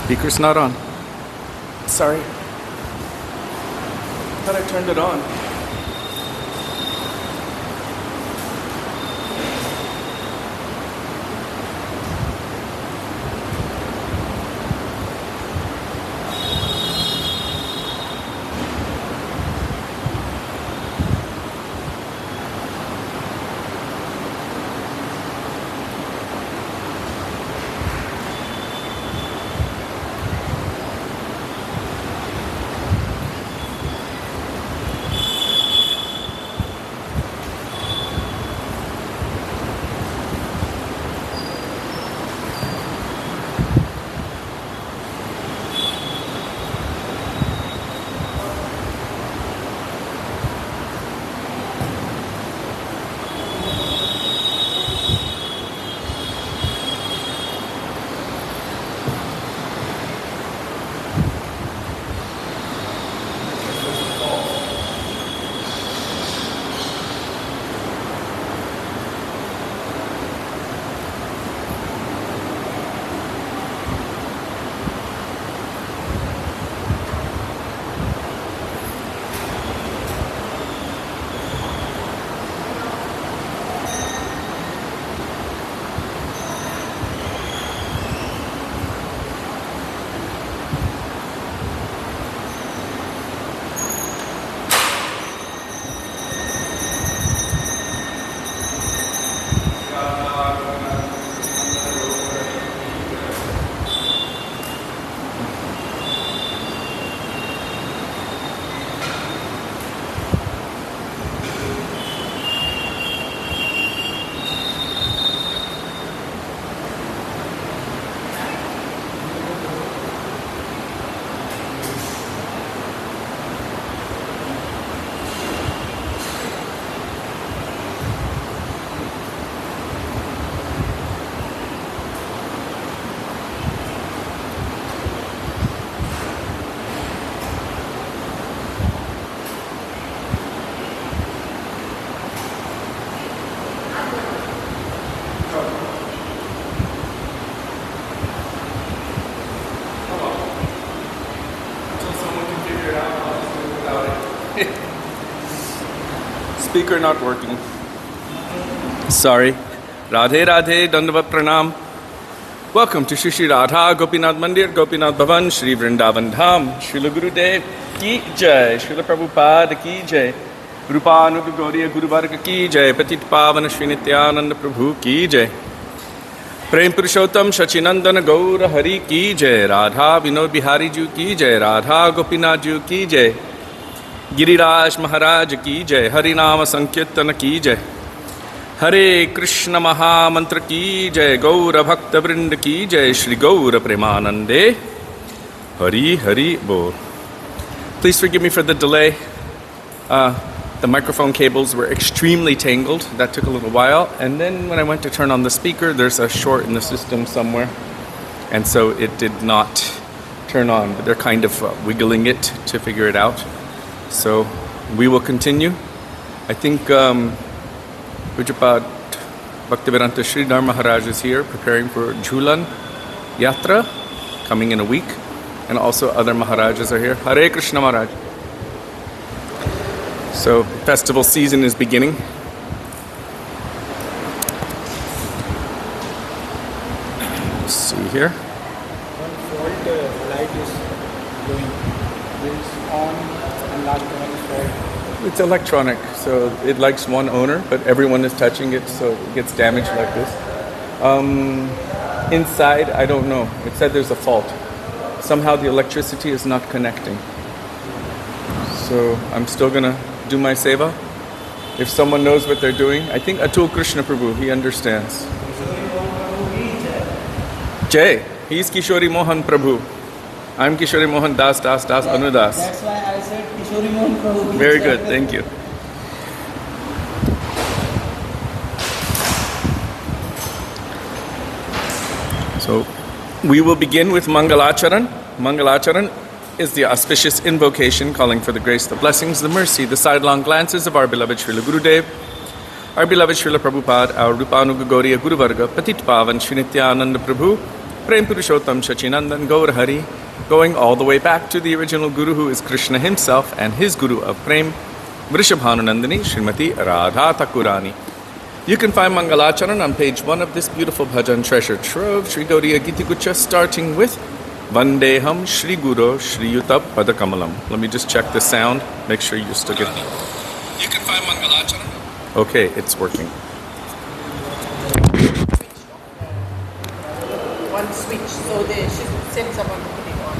Speaker's not on. Sorry. Thought I turned it on. Speaker not working. Sorry. Radhe Radhe Dandavat Pranam. Welcome to Shri Radha Gopinath Mandir, Gopinath Bhavan, Shri Vrindavan Dham. Srila Gurudev ki jai, Srila Prabhupada ki jai, Rupanuga Gauriya Guru Varga ki jai, Patit Pavana Shri Nityananda Prabhu ki jai, Prem Purushottam Shachinandana Gaura Hari ki jai, Radha Vinod Bihari Ju ki jai, Radha Gopinath Ju ki jai, Giriraj Maharaj ki jai, Harinama Sankirtana ki jai, Hare Krishna Maha Mantra ki jai, Gaura Bhakta Vrinda ki jai, Shri Gaura Premanande, Hari Hari Bol. Please forgive me for the delay. The microphone cables were extremely tangled. That took a little while. And then when I went to turn on the speaker, there's a short in the system somewhere. And so it did not turn on. But they're kind of wiggling it to figure it out. So we will continue. I think Pujapad Bhaktivedanta Sridhar Maharaj is here preparing for Jhulan Yatra coming in a week. And also other Maharajas are here. Hare Krishna Maharaj. So festival season is beginning. Let's see here. One fault light is going. It's on and last one is fault. It's electronic, so it likes one owner, but everyone is touching it, so it gets damaged like this. Inside, I don't know. It said there's a fault. Somehow the electricity is not connecting. So I'm still gonna do my seva. If someone knows what they're doing, I think Atul Krishna Prabhu, he understands. Jay, he's Kishori Mohan Prabhu. I'm Kishori Mohan Das Anudas. That's why I said Kishori Mohan Prabhu. Very good, thank you. So we will begin with Mangalacharan. Mangalacharan is the auspicious invocation calling for the grace, the blessings, the mercy, the sidelong glances of our beloved Srila Gurudev, our beloved Srila Prabhupada, our Rupanuga Gauriya Guru Varga, Patit Pavan Shri Nityananda Prabhu, Prem Purushottam Shachinandan Gaur Hari, going all the way back to the original Guru who is Krishna himself and his Guru of Prem, Vrishabhanunandini Srimati Radha Thakurani. You can find Mangalacharan on page 1 of this beautiful bhajan treasure trove, Sri Gauriya Gitigucha, starting with Vandeham Shri Guru Shri Yuta Padakamalam. Let me just check the sound, make sure you still get. You can find Mangalacharan. Okay, it's working. One switch, so they should send someone to put it on.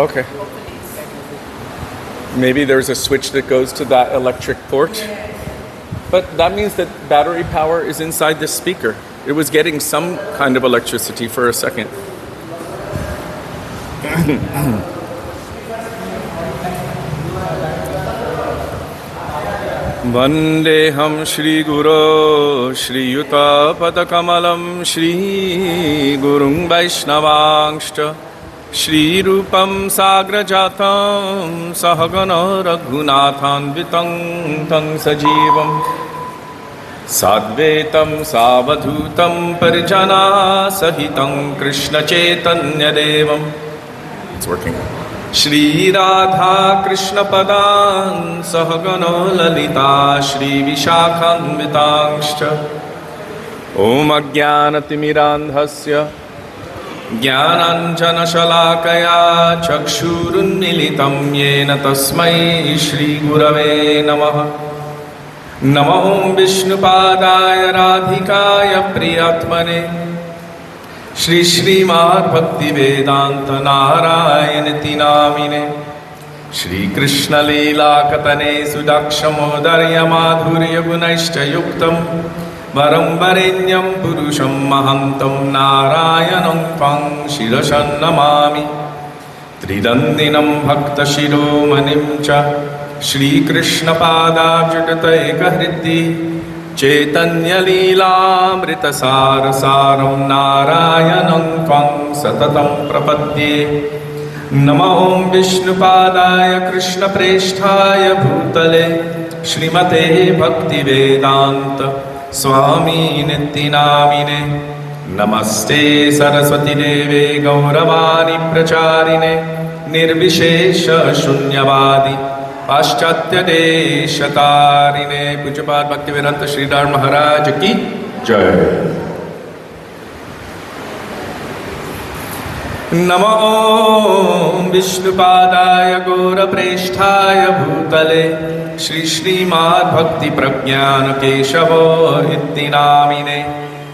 Okay. Hopefully it's second. Maybe there's a switch that goes to that electric port. Yes. But that means that battery power is inside this speaker. It was getting some kind of electricity for a second. Vandeham Shri Guru Shri Yuta Padakamalam Shri Gurung Vaishnavangscha Shri Rupam Sagrajatam Sahagana Raghunathanvitam Tang Sajivam Sadvetam Savadhutam Parijana Sahitam Krishna Chaitanya Devam. It's working. Shri Radha Krishna Padan Sahagana Lalita Shri Vishakhanvitangscha Om Ajnanatimirandhasya Jnananjana Shalakaya Chakshurunmilitam Yena Tasmai Shri Gurave Namaha. Namo Om Vishnupadaya Radhikaya Priyatmane Shri Srimad Bhakti Vedanta Narayana Namine Shri Krishna Leela Katane Sudakshamodarya Madhurya Gunaishcha Yuktam Varam Varenyam Purusham Mahantam Narayanam Tvang Shirashan Namami Tridandinam Bhakta Shiromanim Cha Shri Krishna Padabjatataika Hritti Chaitanya Leelamrita Sarasaram Narayanam Tvang Satatam Prapadye Namo Om Vishnupadaya Krishna Presthaya Bhutale Shrimate Bhakti Vedanta Swami Nittinamine Namaste Saraswati Deve Gauravani Pracharine Nirvishesha Shunyavadi Paschatya Deshatarine Pujapad Bhaktivedanta Sridhar Maharaj Ki Jai. Namo Om Vishnupadaya Gora Presthaya Bhutale Shri Srimad Bhakti Pragyana Keshava Ittinamine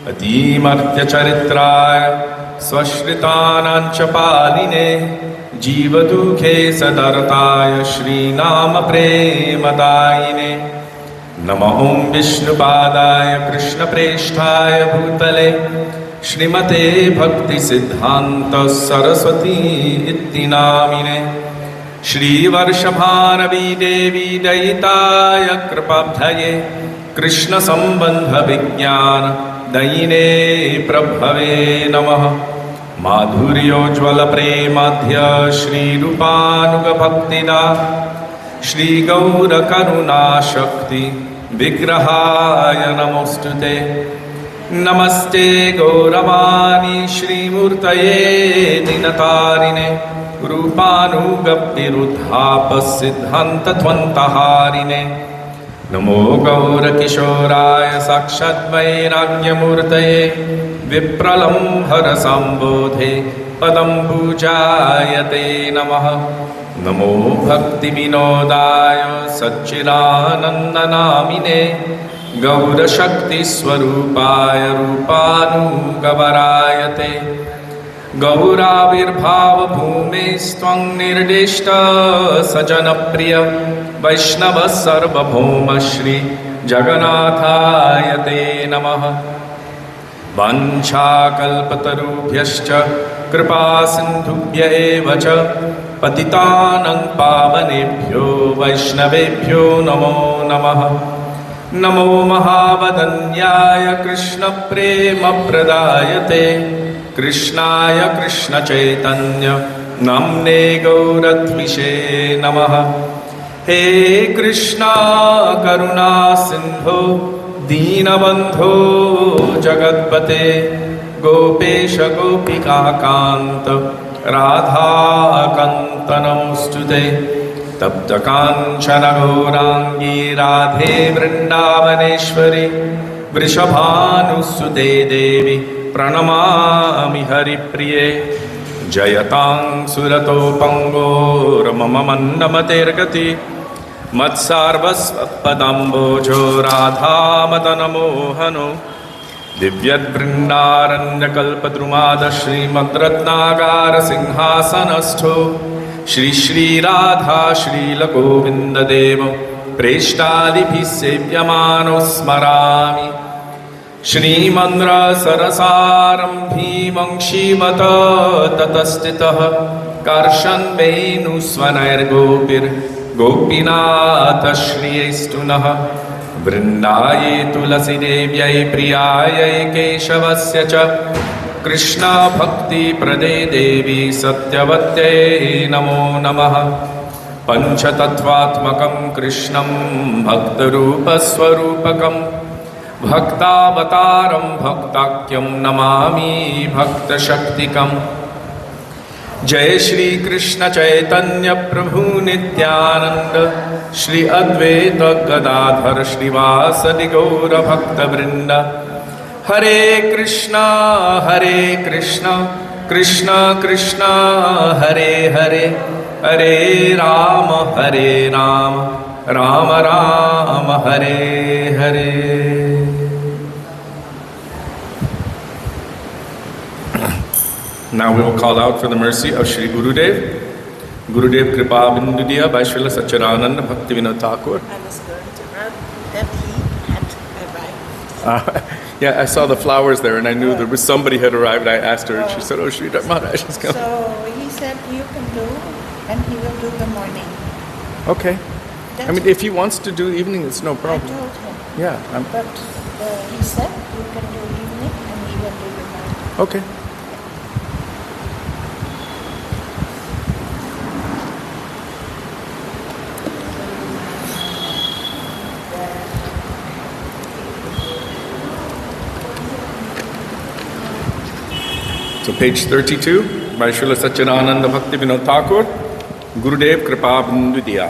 Atimartya Charitraya Swashritanancha Paline Jivadukhe Sadartaya Shri Nama Premadayine Nama Om Vishnupadaya Krishna Presthaya Bhutale Shrimate Bhakti Siddhanta Saraswati Ittinamine Shri Varshabhanavi Devi Dayitaya Kripabdhaye Krishna Sambandha Vijnana Dayine Prabhave Namaha Madhuryojvala Premadhya Shri Rupanuga Bhaktida Shri Gaura Karuna Shakti Vigrahaya Namostute Namaste Gauravani Shri Murtaye Dinatarine Rupanuga Pirudhapa Siddhanta Tvantaharine Namo Gaura Kishoraya Sakshat Vairagya Murtaye Vipralambhara Sambodhe Padam Pujayate Namaha Namo Bhakti Vinodaya Satchidananda Namine Gaura Shakti Swarupaya Rupanu Gavarayate Gaura Virbhava Bhume Stvang Nirdishta Sajana Priya Vaishnava Sarva Bhoma Shri Jaganathayate Namaha Vancha kalpatarubhyascha kripa sindhubhya eva cha patitanang pavanebhyo vaishnavebhyo namo namaha Namo mahavadanyaya Krishna prema pradayate Krishnaya Krishna chaitanya namne gauratvishe namaha He Krishna karuna sindho Deenabandho Jagatpate Gopesh गोपिकान्त Radhakant नमोऽस्तुते तप्त काञ्चन गौराङ्गी राधे वृन्दावनेश्वरी वृषभानुसुते देवी प्रणमामि हरिप्रिये जयतां सुरतोपङ्गोर्मम मन्नमतेर्गति मत्सार्वस्वपदाम्बोजो राधामदनमोहनो दिव्यद्वृन्दारण्यकल्पद्रुमाद श्रीमद्रत्नागारसिंहासनस्थो श्री श्रीराधा श्रीलगोविन्ददेव प्रेष्टादिभिः सेव्यमानो स्मरामि श्रीमन्द्रसरसारम्भीमंशीमत ततस्थितः कर्षन्वेणुस्वनैर्गोपीनाथ श्रियैस्तु नः वृन्दायै तुलसीदेव्यै प्रियायै केशवस्य च कृष्णभक्तिप्रदे देवी सत्यवत्यै नमो नमः पञ्चतत्त्वात्मकं कृष्णं भक्तरूपस्वरूपकं भक्तावतारं भक्ताख्यं नमामि भक्तशक्तिकम् जय श्री कृष्ण चैतन्य प्रभु नित्यानंद श्री अद्वैत गदाधर श्रीवासदि गौर भक्तवृंद हरे Krishna Krishna Krishna Hare Hare Hare Ram Ram Ram Hare Hare Now we will call out for the mercy of Sri Gurudev. Gurudev Kripa Bindudiya by Srila Satchidananda Bhaktivinoda Thakur. I was going to add that he had arrived. Yeah, I saw the flowers there and I knew there was somebody had arrived. I asked her and she said, oh, Sri Maharaj is coming. So he said you can do and he will do the morning. Okay. I mean, if he wants to do evening, it's no I problem. told him. Yeah. But he said you can do evening and he will do the morning. Okay. So page 32 by Srila Satchidananda Bhaktivinoda Thakur, Gurudev Kripa Bindudiya.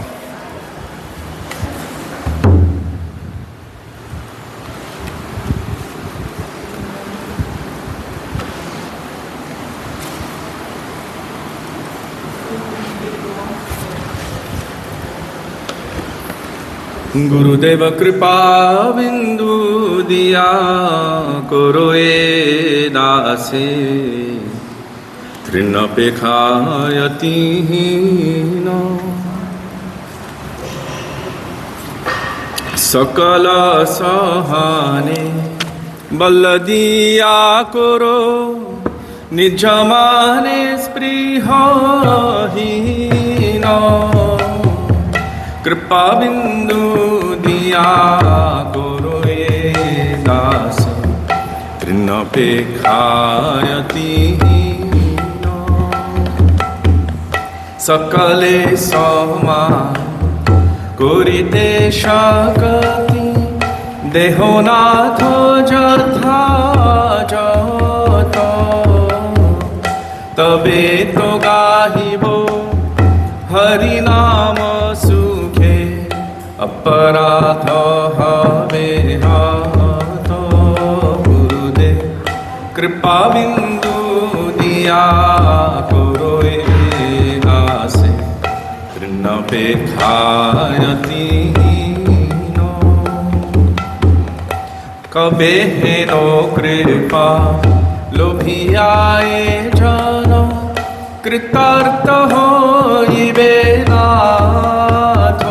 गुरुदेव कृपा बिंदु दिया करो ए दासे तृणपेखायतिहीन सकल सहाने बल दिया करो निज माने स्पृहहीन कृपा बिंदु दिया करो ए दास तृणपेखायतिहीन सकले समान करिते शकति देहनाथ यथा जत तबे तो गाहिब हरि नाम सुखे अपराध हवे हत गुरुदेव कृपा बिंदु दिया करो ए दासे तृणपेखायतिहीन कबे हेनो कृपा लोभियाए जन कृतार्थ होइबे नाथ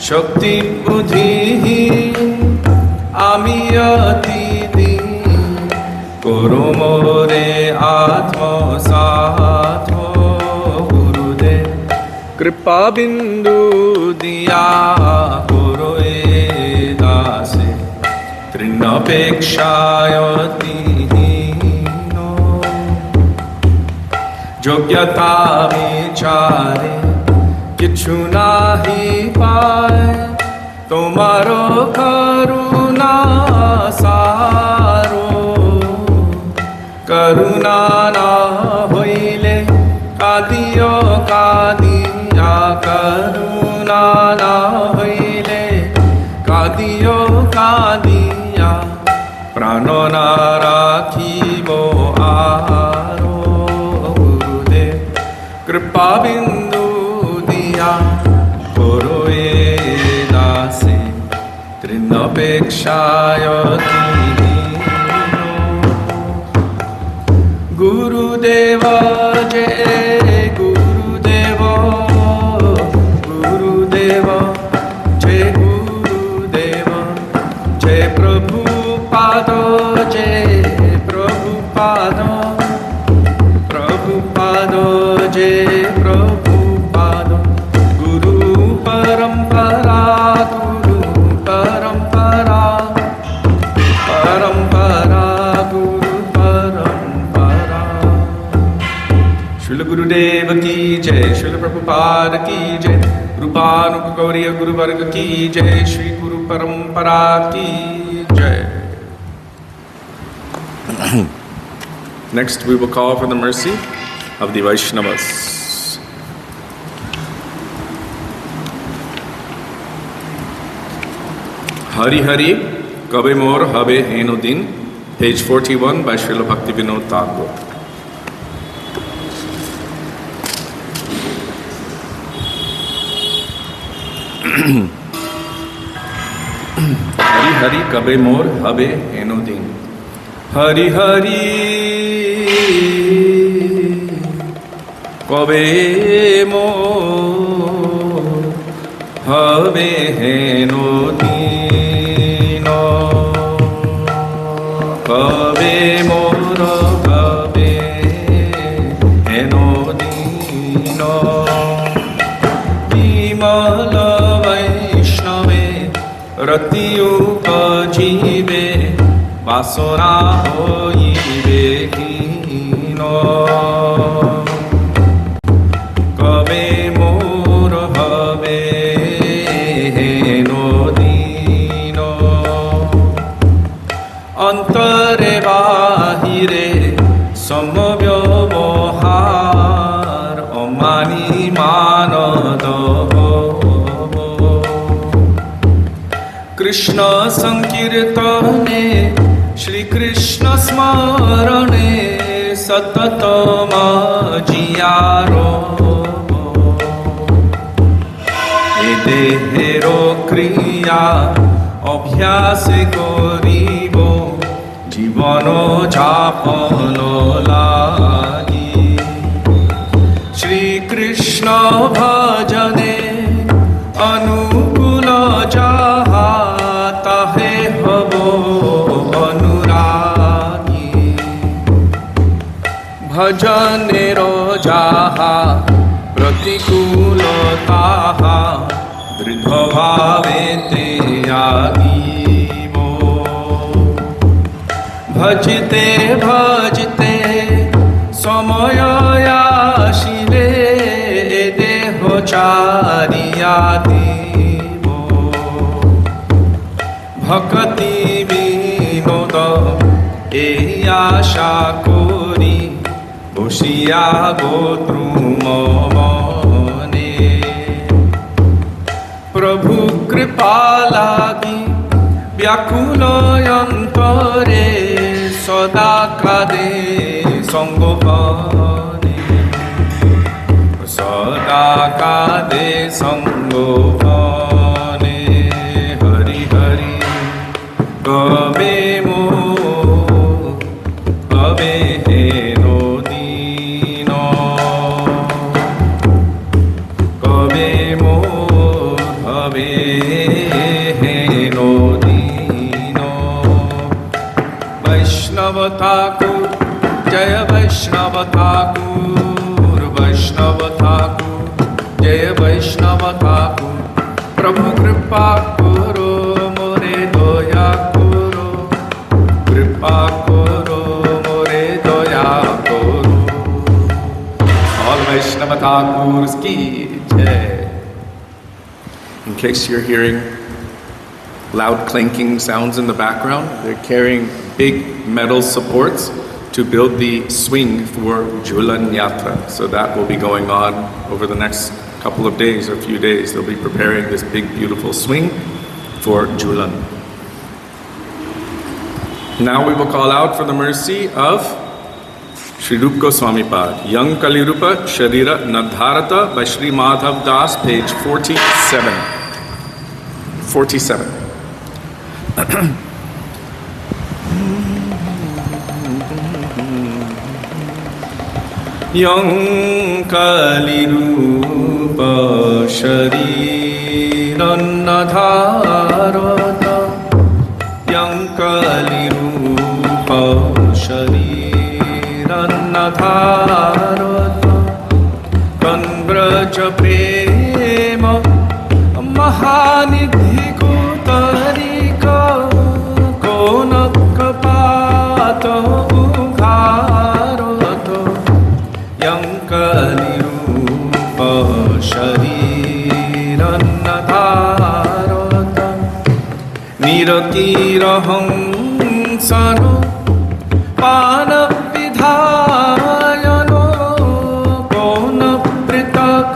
शक्ति बुद्धि आमी अति दीन करो मोरे आत्मसात गुरुदेव कृपा बिंदु दिया करो ए दासे तृणपेक्षायतिहीन योग्यता विचारे किछु नाही पाए तुम्हारो करुणा सारो করুণা না হইলে কাঁদিও কাঁদিয়া, করুণা না হইলে কাঁদিও কাঁদিয়া, প্রাণ না রাখিব আরো গুরুদেব কৃপা বিন্দু দিয়া, করো এ দাসে তৃণপেক্ষায় গুরুদেব জয় গুরুদেব, গুরুদেব জয় গুরুদেব, জয় প্রভুপাদ জয় প্রভুপাদ, প্রভুপাদ জয় প্রভুপাদ, গুরু পরম্পরা, গুরু পরম্পরা, পরম্পরা গুরু পরম্পরা। श्रील गुरुदेव की जय, श्रील प्रभुपाद की जय, रूपानुग गौरीय गुरुवर्ग की जय, श्री गुरु परंपरा की जय. Next we will call for the mercy of the Vaishnavas. Hari Hari Kabe Mor Habe Henodin, page 41 by Srila Bhaktivinoda Thakur. Hari Hari Kabe Mor Habe Henodin. Hari Hari Kabe Mor Habe Henodin. Kabe Mor Habe Henodin. Himala Rati upajibe vasona hoibe hino. Kabe mor habe henodino. Antare bahire samavyabohar omani manado. Krishna संकीर्तने Shri Krishna स्मरणे सततम जियारो. ए देहेरो क्रिया अभ्यास करिब जीवन जापन लागि. श्री कृष्ण भजने अनुकूल जाहा ताहे हबो अनुरागी. भजनेरो जाहा प्रतिकूल ताहा दृढ़ भावे ते आगीबो. भजते भजते समय आशिले देह चारिया देव. भक्ति विनोद এই আশা করি বসিয়া গো দ্রুম মনে. প্রভু কৃপা লাগি ব্যাকুল অন্তরে সদা কাঁদে সঙ্গপনে. সদা কাঁদে সঙ্গপনে. হরি হরি কবে মো হবে হেনদিন. কবে মোর হবে হেনদিন. বৈষ্ণব ঠাকুর জয় বৈষ্ণব ঠাকুর. বৈষ্ণব ঠাকুর জয় বৈষ্ণব ঠাকুর. প্রভু কৃপা করো মোরে দয়া করো. কৃপা করো মোরে দয়া করো. All Vaishnava Thakurs ki jai. In case you're hearing loud clinking sounds in the background, they're carrying big metal supports to build the swing for Julan Yatra. So that will be going on over the next couple of days, or few days. They'll be preparing this big, beautiful swing for Julan. Now we will call out for the mercy of Sri Rupa Goswami Pad, Young Kalirupa Sharira Nadharata by Sri Madhav Das, page 47. 47. Young Kalirupa Sharira Nadharata, Young Kalirupa Sharira Nadharata, Kanbraja Prema Mahanidhi Kutarika, Konakapata Ugharata, Young Kalirupa Sharira Nadharata, Nirakiraham Sano Pana Vidhayano, Kona Pritak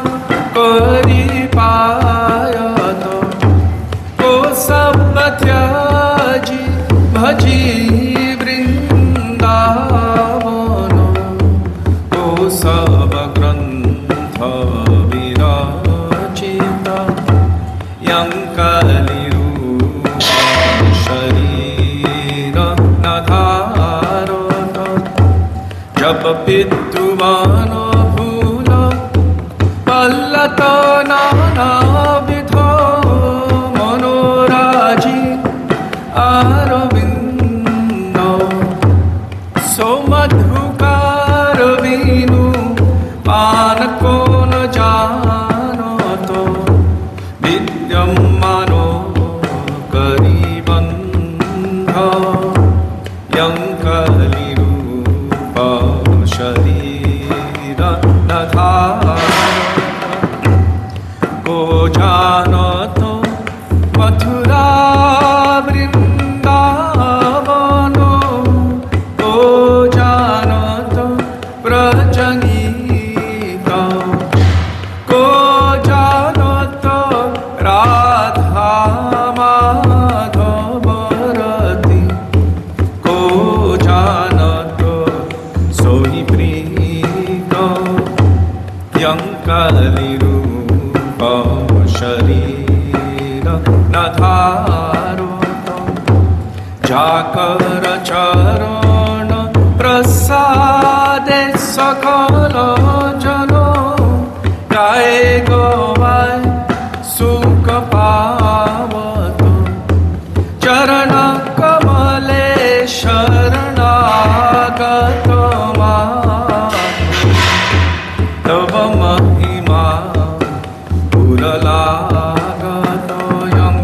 Karipayato, Ko Sabbatyaji Bhaji Vrindavano, Ko Sabagrantha Virachita, Young Kalirupa Sharira Nadharata, Japapituvana Bhula Pallata Nana Vidho Manoraji Aravindo, Somadhukaravinu Panakona Janato, Vidyamano Karibandha, Young Kalirupa Sharira Nadharata, Ko Janato Mathura Vrindavano, Ko Janato Prajanita, Ko Janato Radha Madhavarati, Ko Janato Sohi Prita, Young Kalirupa Sharira Nadharata, Jakara Charana Prasade Sakala Jano, Gaye Govai Sukha Pavato, Charana Kamale Sharanagata Tava Mahima Puralagata, Young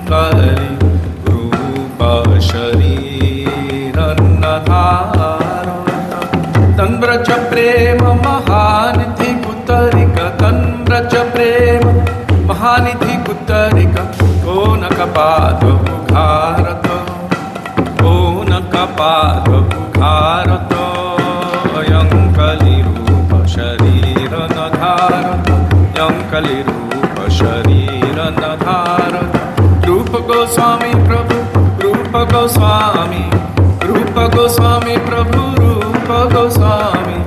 Kalirupa Sharira Nadharata, Tanbraja Prema Mahanidhi Kutarika, Tanbraja Prema Mahanidhi Kutarika, Konakapata Ugharata, Konakapata Ugharata, Young Kalirupa Sharira Nadharata, Young Kalirupa Sharira Nadharata, Rupa Goswami Prabhu, Rupa Goswami, Rupa Goswami Prabhu, Rupa Goswami,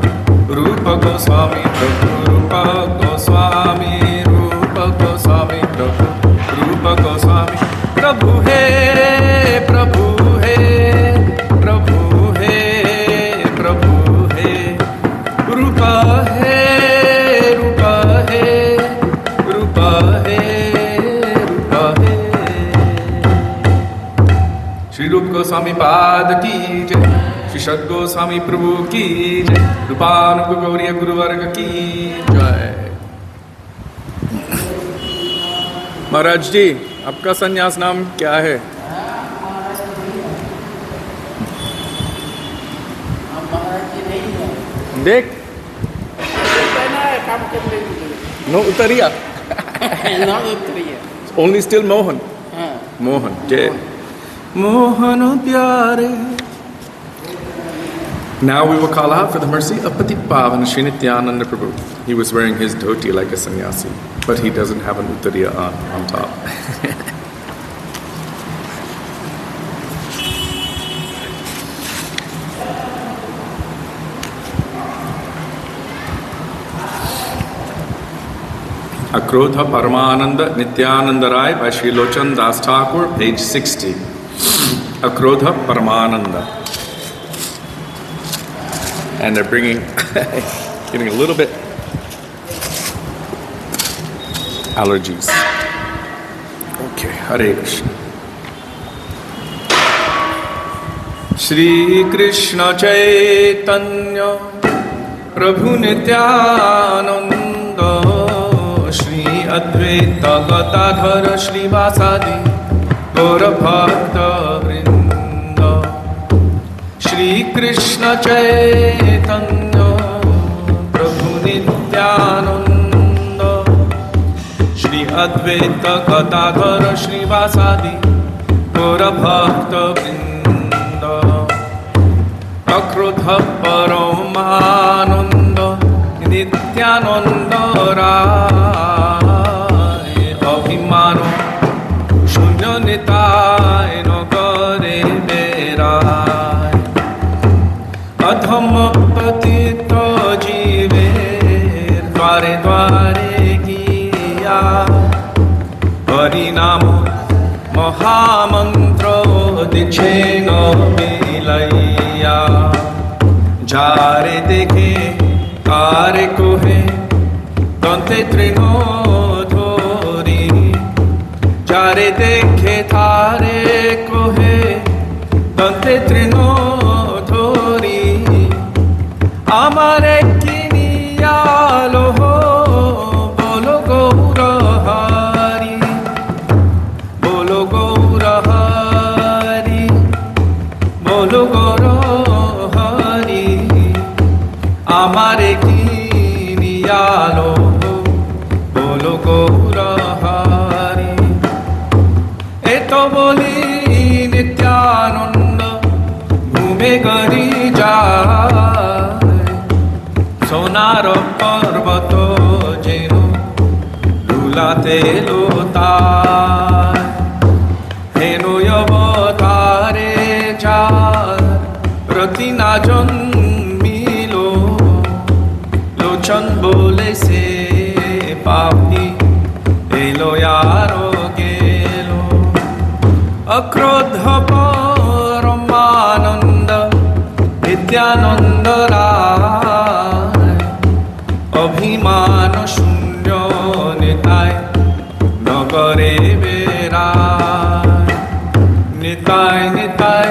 Rupa Goswami Prabhu, Rupa Goswami, Rupa Goswami Prabhu, Rupa Goswami, Prabhu He, Prabhu He, Prabhu He, Prabhu He, Rupa He, Rupa He, Rupa He, Rupa He. Shri Rupa Goswami Pad ki jai, Shri Shad Goswami Prabhu ki jai, Rupanuga Gauriya Guru Varga ki jai. महाराज जी, आपका संन्यास नाम क्या है? देख नो उतरिया only still Mohan Mohan जय मोहन प्यारे Now we will call out for the mercy of Patipavana Sri Nityananda Prabhu. He was wearing his dhoti like a sannyasi, but he doesn't have an uttariya on top. Akrodha Paramananda Nityananda Rai by Sri Lochan Das Thakur, page 60. Akrodha Paramananda. And they're bringing, getting a little bit allergies. Okay, Hare Krishna. Shri Krishna Chaitanya Prabhu Nityananda Shri Advaita Gatadhara Shri Vasadi Gaura Bhakta Vrinda Shri Krishna Chaitanya Prabhu Nityananda Shri Advaita Gatadhara Shri Vasadi Gaura Bhakta Vrinda Akrodha Paramananda Nityananda Rai Abhimano Shunya Nitai Nagare Berai Adhama Patita Jiver Dware Dware Giya Harinamo Mahamantra Dichena Bilaya Jare Dekhe Kare Kohe Dante Trino Dhori Jare Dekhe Thare Kohe Dante Trino Dhori Amare Kiniyalo Bolo Gaura Hari Bolo Gaura Hari Bolo Gaura Hari Amare Kiniyalo Bolo Gaura Hari Eto boli Nityananda Bhume Gari Jai Sonara Parvato Jeno Lulate Lotai Heno Yavatare Jar Pratina Janmilo Lochan Bole Se Papi Elo Yaro Gelo Akrodha Paramananda Nityananda Rai Abhimana Shunya Nitai Nagare Berai Nitai Nitai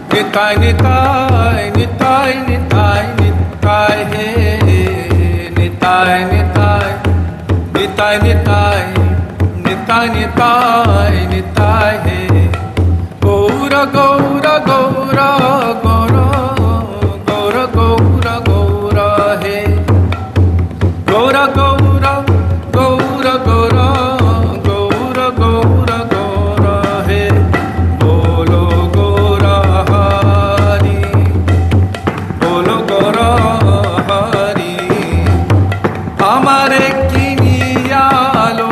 Nitai Nitai Nitai Nitai Nitai He Nitai Nitai Nitai Nitai Nitai Nitai Nitai He Gaura Gaura Gaura Gaura Gaura Gaura Gaura He Gaura Gaura Gaura Gaura Gaura Gaura Gaura He Bolo Gaura Hari Bolo Gaura Hari Amare Kiniyalo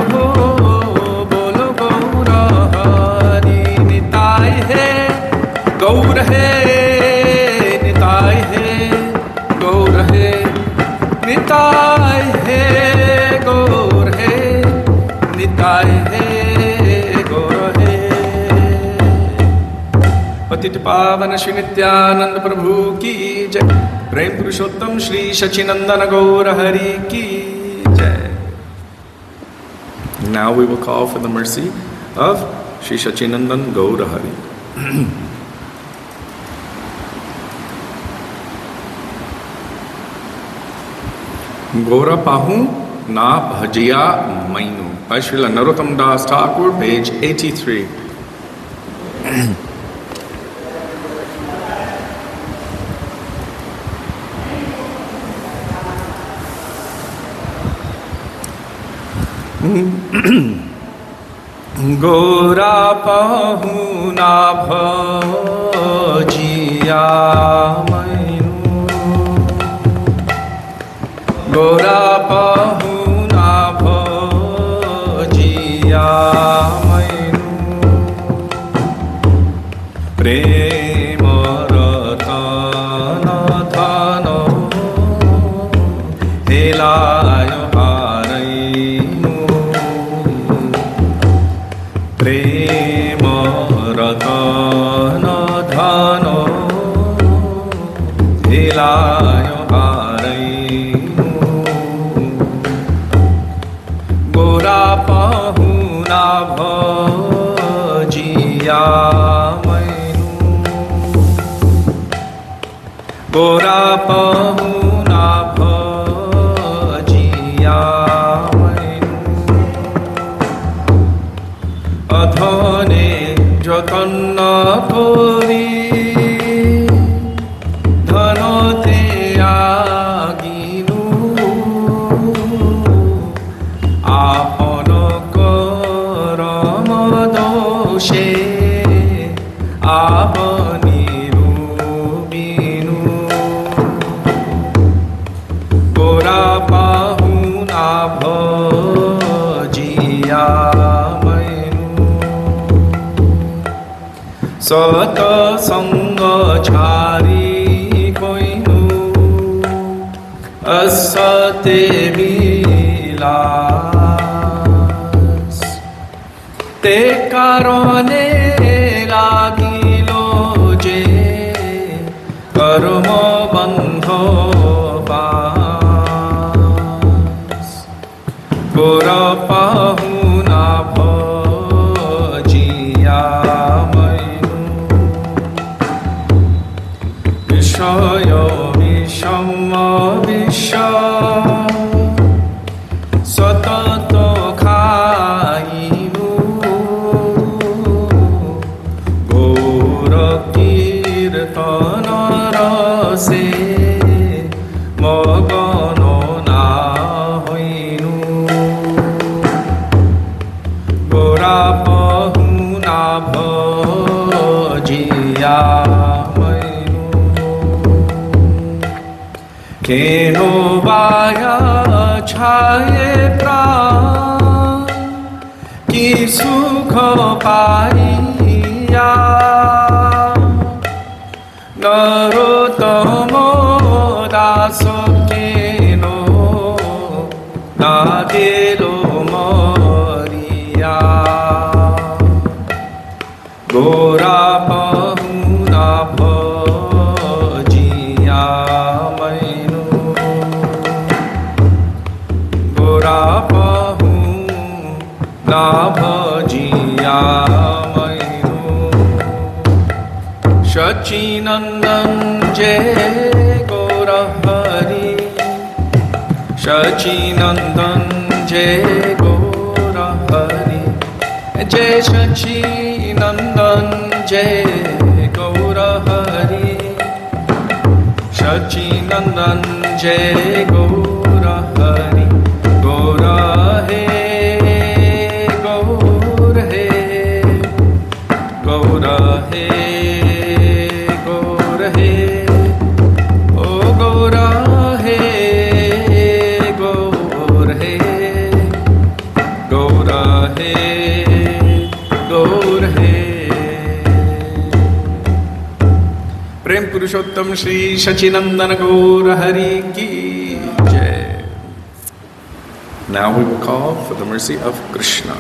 Bolo Gaura Hari Nitai He Gaura He Nitai He Gaura He Nitai He Gaura He Nitai He Gaura He Patit Pavana Shri Nityananda Prabhu Ki Jai Prem Purushottam Shri Shachinandana Gaura Hari Ki Jai. Now we will call for the mercy of Shri Shachinandan Gaura Hari. Gaura Pahu Na Bhajiya Mainu by Srila Narottam Das Thakur, page 83. Gaura Pahu Na Bhajiya Mainu Prem Ratan Dhan हेलाय हारैनु Prem Ratan Dhan हेलाय हारैनु गोरा पहुना भजिया गोरा पहुना भजिया अधने जतन करी धनते आगिनु आपन करम दोषे आवनी पाहुना भजिया सतसंग छारी कोइनु असते विलास ते कारणे लागिलो जे कर्म बंध गोर पाहुना भजिया विषय विषम विष सतत खाइनु घोर कीर्तन रसे मगन ना होइनु गोरा पहुना भजिया केनो बाया छाए प्राण की सुख पाइया नरोत्तम दास केनो नागेलो मरिया गोरा पहुना भजिया गोरा पहुना भजिया शचीनंदन जय गौर हरि शचीनंदन जय गौर हरि जय शचीनंदन जय गौर हरि शचीनंदन जय गौर हरि गौर हे गौर हे गौर हे गौर हे ओ गौर हे गौर हे गौर हे गौर हे प्रेम पुरुषोत्तम श्री शचीनंदन गौर हरि की जय. Now we will call for the mercy of Krishna.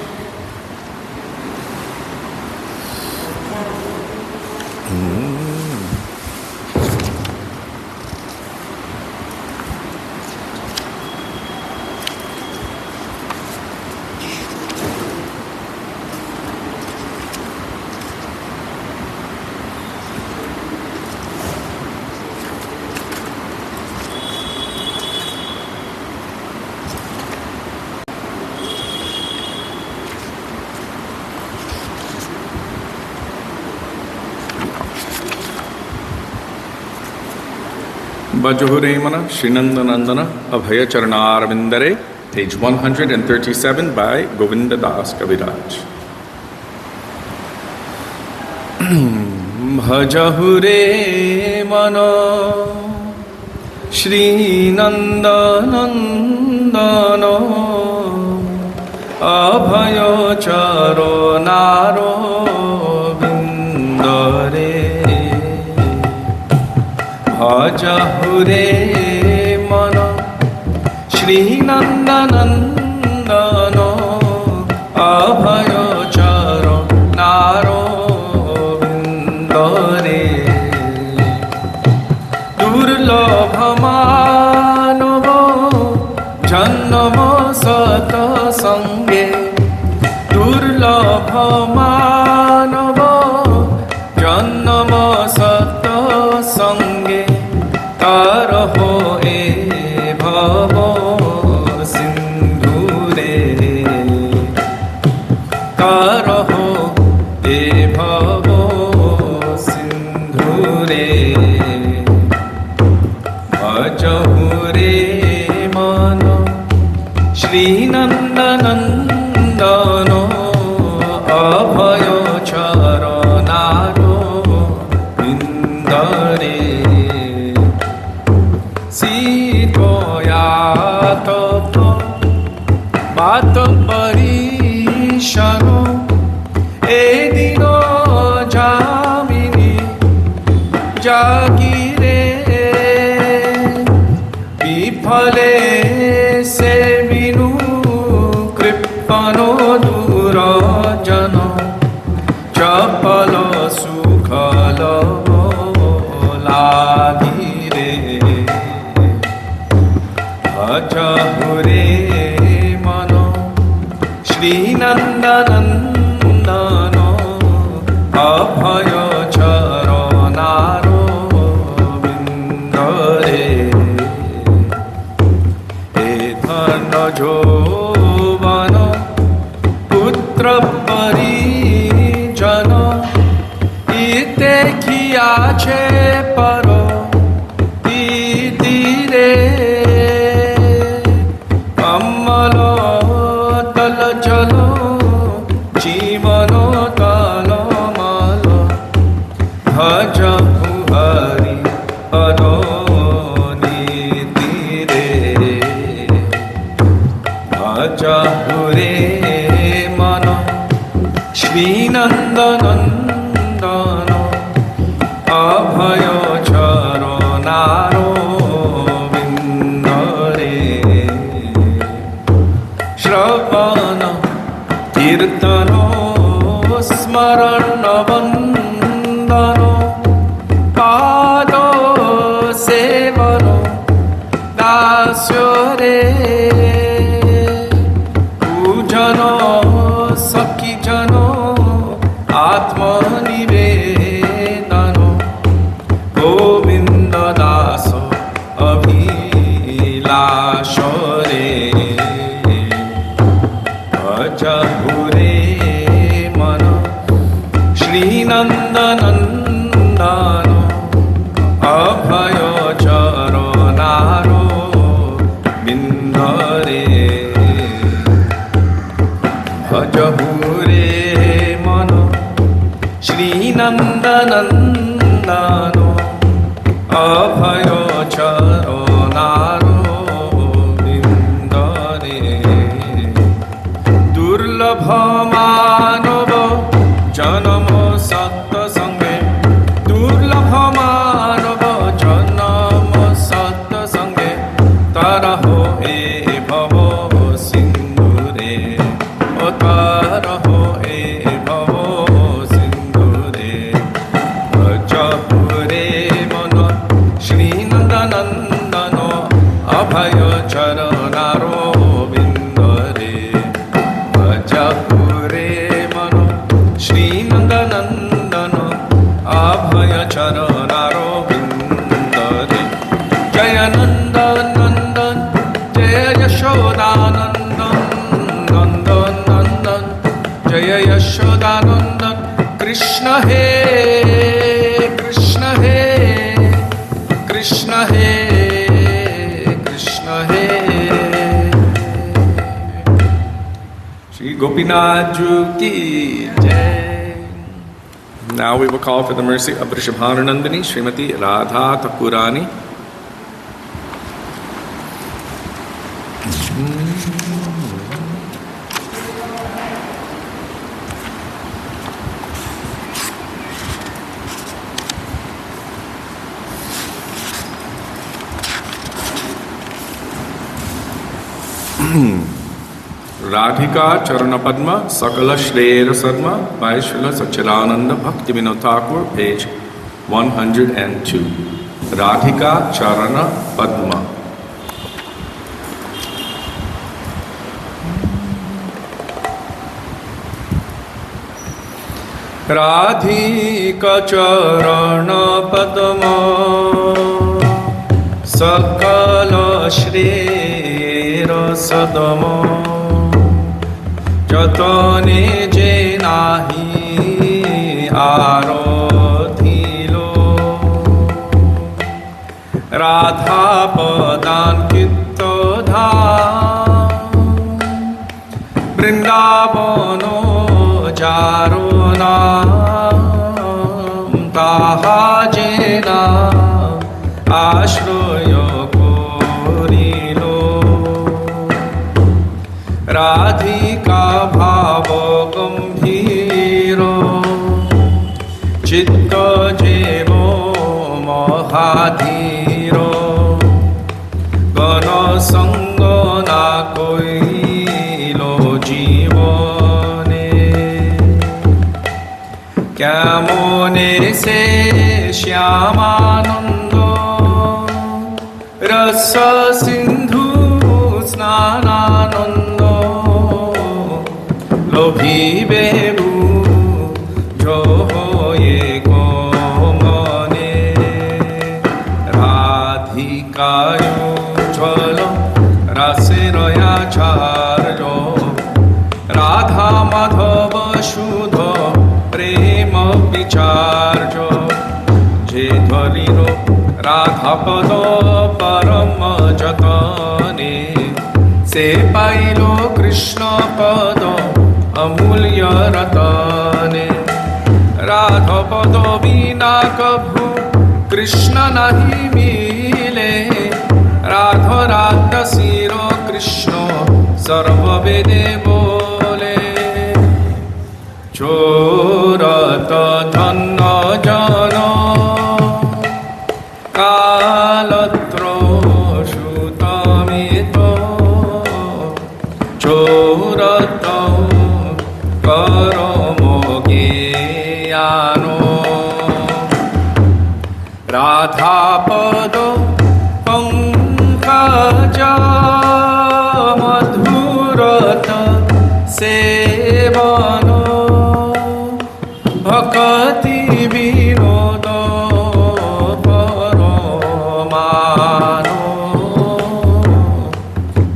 Bhajahurimana Srinandanandana Abhaya Charanarvindare, page 137 by Govinda Das Kaviraj. Bhajahure Mana Srinandanandana Abhaya Charanarvindare भजहुरे मन श्रीनन्दनन्दन अभयचर नारविन्दरे दुर्लभ मानव जन्म सतसंगे दुर्लभ मानव जन्म सतसंगे तार हो ए भव सिंधुरे तार हो ए भव सिंधुरे भजहुरे मन श्रीनन्दनन्दन अभयचर नारविन्दरे शीतया तप्त बात परिशन ए दिन जामिनी जागिरे विफले से बिनु कृपनो दूरजन चपल सुखल लागिरे भजहुरे मन श्रीनन्दनन्दन अभयचर नारविन्दरे हे धन जोवन पुत्र परिजन इते किया छे पर तीरे कमल तल जल जीवन तल मल भजहु हरि पद नीतिरे भजहुरे मन श्रीनन्दनन्दन अभयचर नारविन्दरे श्रवण कीर्तन स्मरण वन्दन पाद सेवन दास्य रे पूजन सखी जन आत्मनिवेदन गोविंद दास अभिलाष रे भजहुरे मन श्रीनन्दनन्दन अभयचर नारविन्दरे भजहुरे मन श्रीनन्दनन्दन अभयचर नारविन्दरे दुर्लभ मानव जन्म सत्संगे दुर्लभ मानव जन्म सत्संगे तरहो ए भव सिंधुरे ओ तरहो ए भव सिंधुरे भजहुरे मन श्रीनन्दनन्दन अभयचर नारविन्दरे भजहुरे मन श्रीनन्दनन्दन अभयचर नारविन्दरे जय नन्दनन्दन जय यशोदानन्दन नन्दन नन्दन जय यशोदानन्दन कृष्ण हे कृष्ण हे कृष्ण हे कृष्ण हे श्री गोपीनाथ जी की जय. Now we will call for the mercy of Vrishabhananandini, Srimati Radha Thakurani. Radhika Charana Padma Sakala Shreya Sadma by Srila Satchidananda Bhakti Vinod Thakur, page 102. Radhika Charana Padma. Radhika Charana Padma Sakala Shreya Sadma Jatane je nahi arodhilo Radha padan kitto dham Vrindavano jaro nam Taha jena ashroyo korilo Radhika bhava gambhiro Chitta jevo mahadhiro Gana sanga na koilo jivane Kyamone se shyamanando Rasa sindhu snananando Lobhibebu joye komane Radhikayo jwalo rasiraya charjo Radha madhava shudha prema vicharjo Je dhaliro Radha pada parama jatane Se pailo Krishna pada amulya ratane Radha pada bina kabhu Krishna nahi mile Radha radha siro Krishna sarva vede bole Chorata dhanna jana Kalatro shutamito Chorata karamo Radha pada pankhaja madhurata sevana bhakati vinoda paramano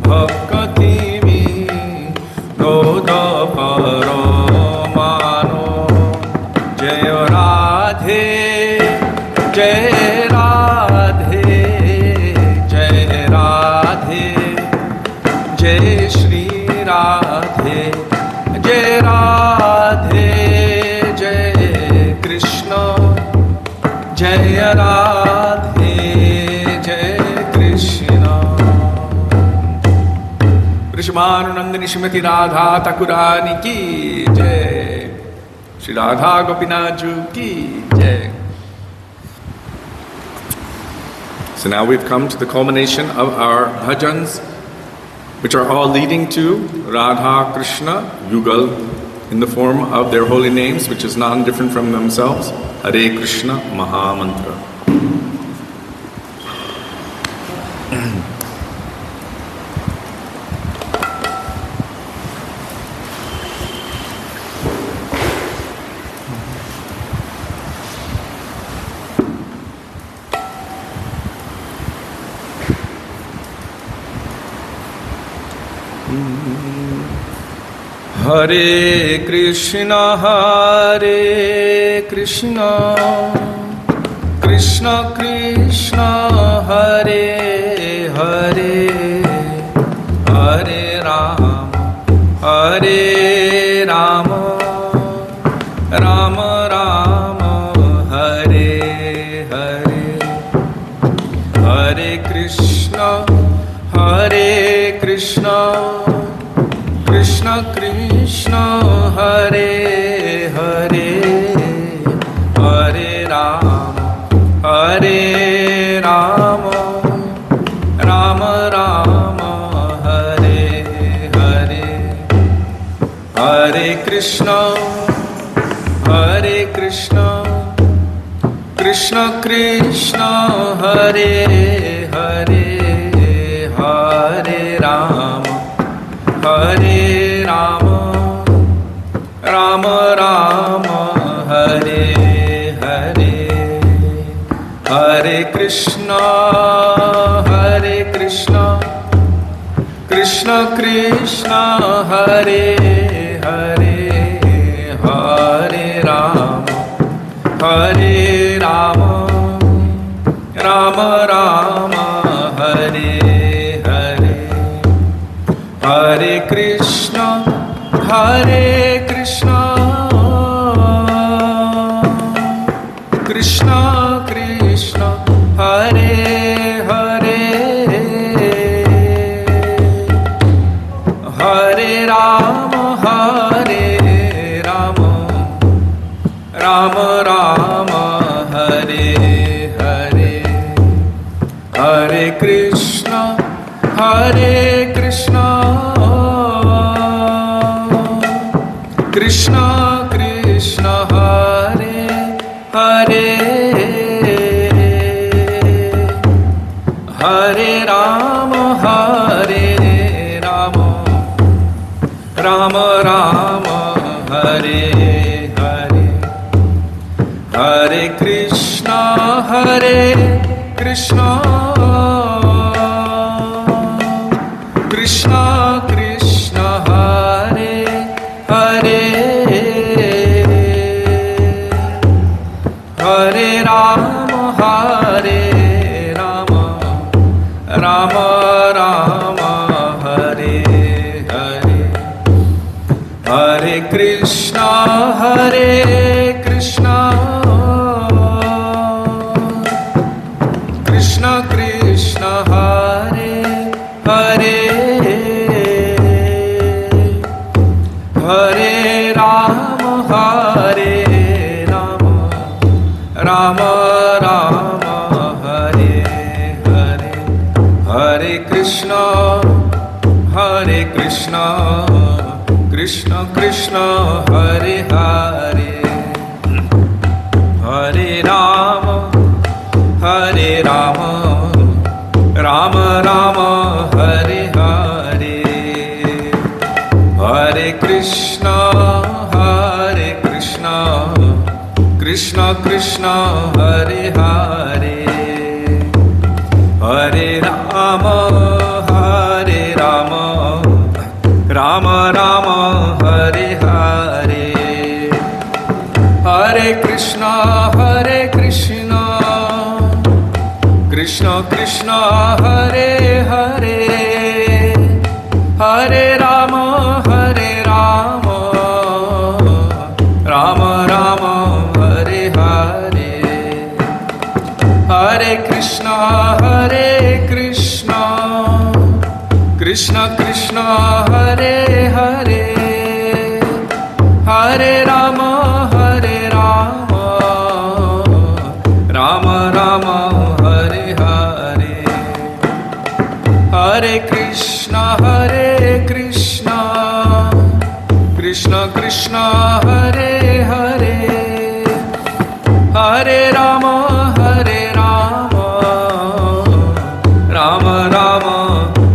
bhakati vinoda paramano Jaya Radhe Jai Radhe, Jai Radhe, Jai Shri Radhe, Jai Radhe, Jai Krishna, Jai Radhe, Jai Krishna. Vrishmanandani Shrimati Radha Thakurani ki Jai, Shri Radha Gopinath Ji ki Jai. So now we've come to the culmination of our bhajans, which are all leading to Radha Krishna Yugal in the form of their holy names, which is non-different from themselves, Hare Krishna Maha Mantra. Hare Krishna, Krishna Krishna, Hare Hare, Hare Rama, Rama Rama, Hare Hare, Hare Krishna, Krishna Krishna, Hare Hare, Hare Rama, Rama Rama, Hare Krishna, Hare Krishna, Krishna Krishna, Hare Hare, Hare Rama, Hare Rama, Rama Rama, Hare Hare, Hare Krishna, Hare Krishna, Krishna Krishna, Hare Hare, Hare Rama, Hare Rama, Rama Rama, Hare Hare, Hare Krishna, Hare Krishna, Krishna Krishna, Hare Hare, Hare Rama, Hare Rama, Rama Rama, Hare Hare, Hare Krishna, Hare Krishna, Krishna Krishna, Hare Hare, Hare Rama, Hare Rama, Rama Rama, Hare Hare, Hare Krishna, Hare Krishna, Krishna Krishna, Hare Hare, Hare Rama, Hare Rama, Rama Rama, Hare Hare, Hare Krishna, Hare Krishna, Krishna Krishna, Hare Hare, Hare Rama, Hare Rama, Rama Rama, Hare Hare, Hare Krishna, Hare Krishna, Krishna Krishna, Hare Hare, Hare Rama, Hare Rama, Rama Rama, Hare Hare, Hare Krishna, Hare Krishna, Krishna Krishna, Hare Hare, Hare Rama, Hare Rama, Rama Rama, Hare Hare, Hare Krishna, Hare Krishna, Krishna Krishna, Hare Hare, Hare Rama, Hare Rama, Rama Rama, Hare Hare, Hare Krishna, Hare Krishna, Krishna Krishna, Hare Hare, Hare Rama, Hare Rama, Rama Rama, Hare Hare, Hare Krishna, Hare Krishna, Krishna Krishna, Hare Hare, Hare Rama, Hare Rama, Rama Rama,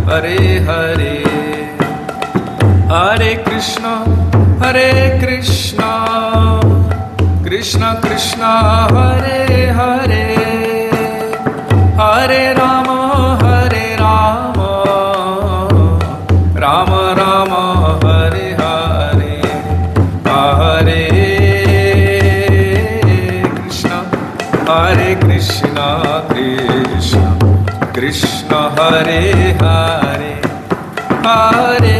Hare Hare, Hare Krishna, Hare Krishna, Krishna Krishna, Hare Hare, Hare Rama, Hare Rama, Rama Rama, Hare Hare, Hare Krishna, Hare Krishna, Krishna Krishna, Hare Hare, Hare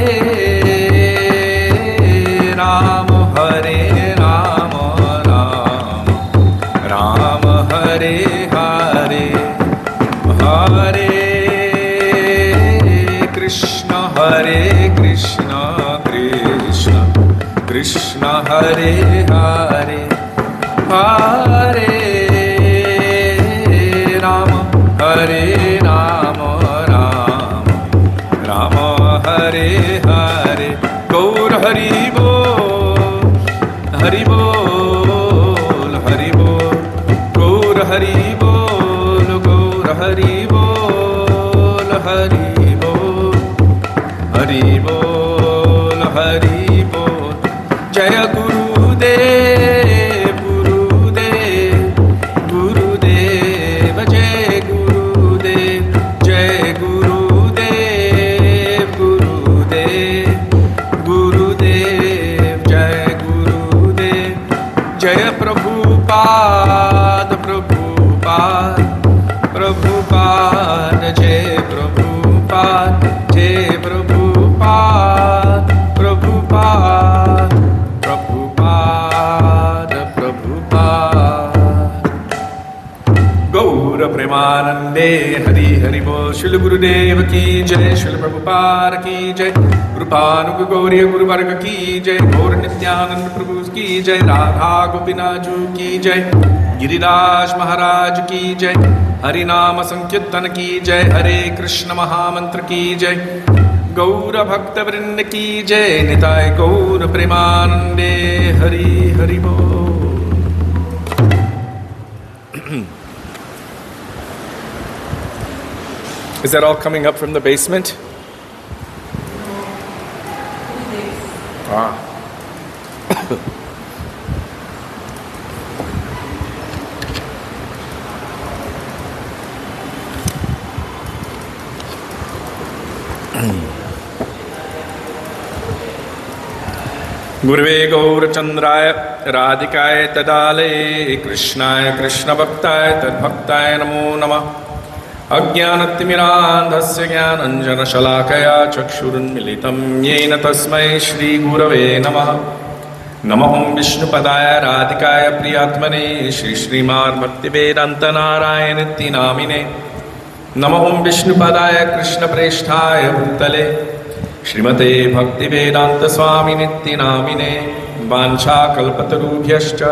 Rama, Hare Rama, Rama Rama, Hare Hare, Hare Krishna, Hare Krishna, Krishna Krishna, Hare Hare, Hare Rama, Hare Rama, Rama Rama, Hare Hare, Gaur Hari Bol, Hari Bol, Hari Bol, Gaur Hari Bol, Gaur Hari Bol, Hari Bol, Hari Bol, Hari Bol, Jaya Gurudev, Gurudev, Gurudev, Jai Gurudev, Jai Gurudev, Gurudev, Gurudev, Jai Gurudev, Jaya Prabhupada, Prabhupada, Prabhupada, Jai Prabhupada, Jai Prabhupada, Prabhupada, Prabhupada, Prabhupada. Gaura Premanande, Hari Hari Bol, Srila Gurudev ki jai, Srila Prabhupada ki jai, Guru Bhanu Gauriya Guru Varga ki jai, Gaur Nityananda Prabhu ki jai, Radha Gopinaju ki jai, Giriraj Maharaj ki jai, Harinama Sankirtan ki jai, Hare Krishna Mahamantra ki jai, Gaura Bhakta Vrinda ki jai, Nitai Gaura Premanande, Hari Hari Bol. Is that all coming up from the basement? Ah. Gurve Gaurachandraya Radhikaya Tadale Krishnaya Krishna Bhaktaya Tadbhaktaya Namo Namah Ajnanatimirandhasya Jnananjana Shalakaya Chakshurunmilitam Yena Tasmai Shri Gurave Namaha Namaham Vishnupadaya Radhikaya Priyatmane Shri Srimad Bhaktivedanta Narayanitti Namine Namaham Vishnupadaya Krishna Presthaya Bhutale Shrimate Bhaktivedanta Swami Nitti Namine Vancha Kalpatarubhyascha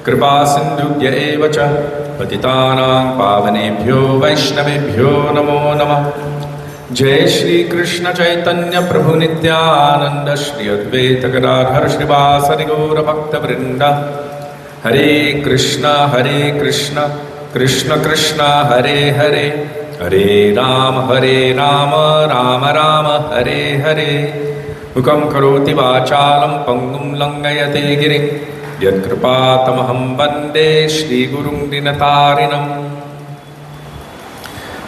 Kripa Sindhubhya Evacha Patitanam Pavanebhyo Vaishnavebhyo Namo Namah Jai Shri Krishna Chaitanya Prabhu Nityananda Shri Advaita Gadadhar Shrivasari Gaura Bhakta Vrinda Hare Krishna Krishna Krishna Hare Hare Hare Rama Rama Rama Hare Hare Mukam Karoti Vachalam Pangum Langayate Giring Yad Kripatamaham Bande Shri Gurum Dinatarinam.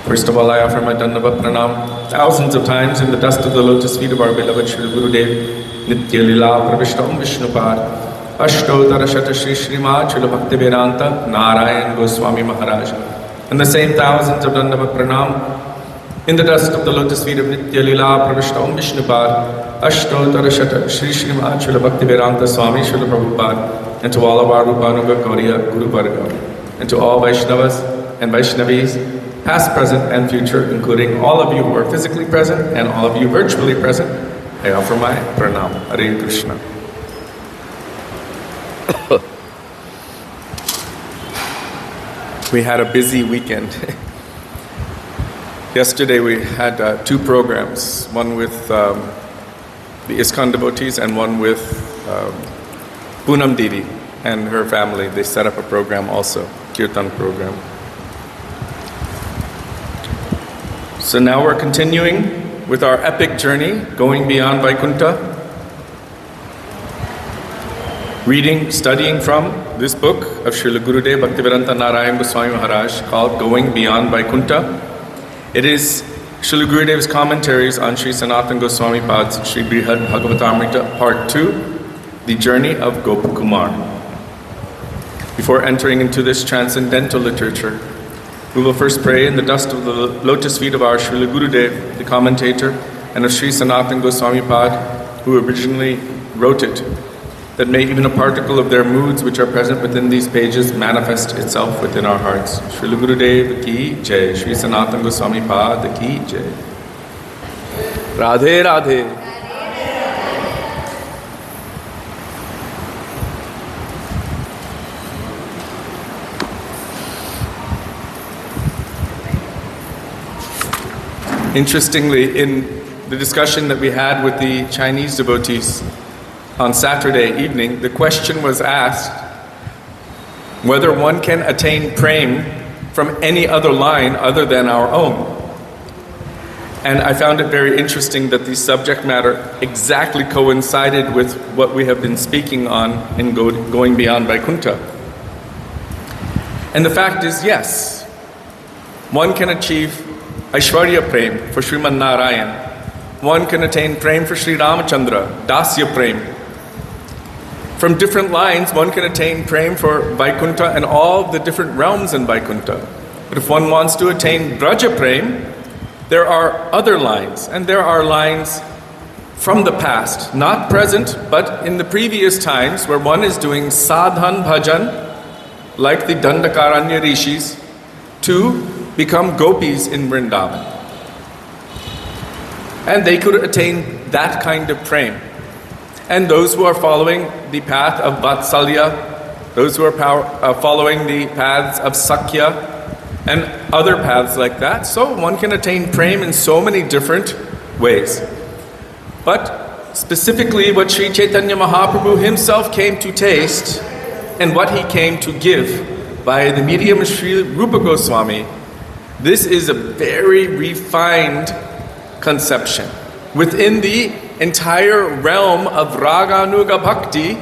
First of all, I offer my Dandavat Pranam thousands of times in the dust of the lotus feet of our beloved Shri Gurudev Nitya Lila Pravishtam Vishnupad Ashtodara Shata Shri Srimad Srila Bhaktivedanta Narayan Goswami Maharaj, and the same thousands of Dandavat Pranam in the dust of the lotus feet of Nitya Lila Pravishtam Vishnupad Ashtodara Shata Shri Srimad Srila Bhaktivedanta Swami Srila Prabhupada, and to all of our Rupanuga Gauriya Guru Varga, and to all Vaishnavas and Vaishnavis, past, present, and future, including all of you who are physically present and all of you virtually present, I offer my pranam. Hare Krishna. We had a busy weekend. Yesterday we had two programs, one with the ISKCON devotees and one with Poonam Didi and her family. They set up a program also, Kirtan program. So now we're continuing with our epic journey, going beyond Vaikuntha, reading, studying from this book of Srila Gurudev Bhaktivedanta Narayan Goswami Maharaj called Going Beyond Vaikuntha. It is Srila Gurudev's commentaries on Sri Sanatana Goswami Pad's Sri Brihad Bhagavatamrita Part 2, The Journey of Gopakumar. Before entering into this transcendental literature, we will first pray in the dust of the lotus feet of our Srila Gurudev, the commentator, and of Sri Sanatana Goswami Pad, who originally wrote it, that may even a particle of their moods which are present within these pages manifest itself within our hearts. Srila Gurudev ki jai, Sri Sanatana Goswami Pad ki jai. Radhe Radhe. Interestingly, in the discussion that we had with the Chinese devotees, on Saturday evening, the question was asked whether one can attain prema from any other line other than our own. And I found it very interesting that the subject matter exactly coincided with what we have been speaking on in Going Beyond Vaikuntha. And the fact is, yes, one can achieve Aishwarya Prem for Sriman Narayan. One can attain Prem for Sri Ramachandra, Dasya Prem. From different lines, one can attain Prem for Vaikuntha and all the different realms in Vaikuntha. But if one wants to attain Braja Prem, there are other lines, and there are lines from the past, not present, but in the previous times where one is doing sadhan bhajan, like the Dandakaranya rishis, to become gopis in Vrindavan. And they could attain that kind of prem. And those who are following the path of Vatsalya, those who are following the paths of Sakya, and other paths like that. So one can attain prem in so many different ways. But specifically what Sri Chaitanya Mahaprabhu himself came to taste and what he came to give by the medium of Sri Rupa Goswami, this is a very refined conception. Within the entire realm of Raganuga Bhakti,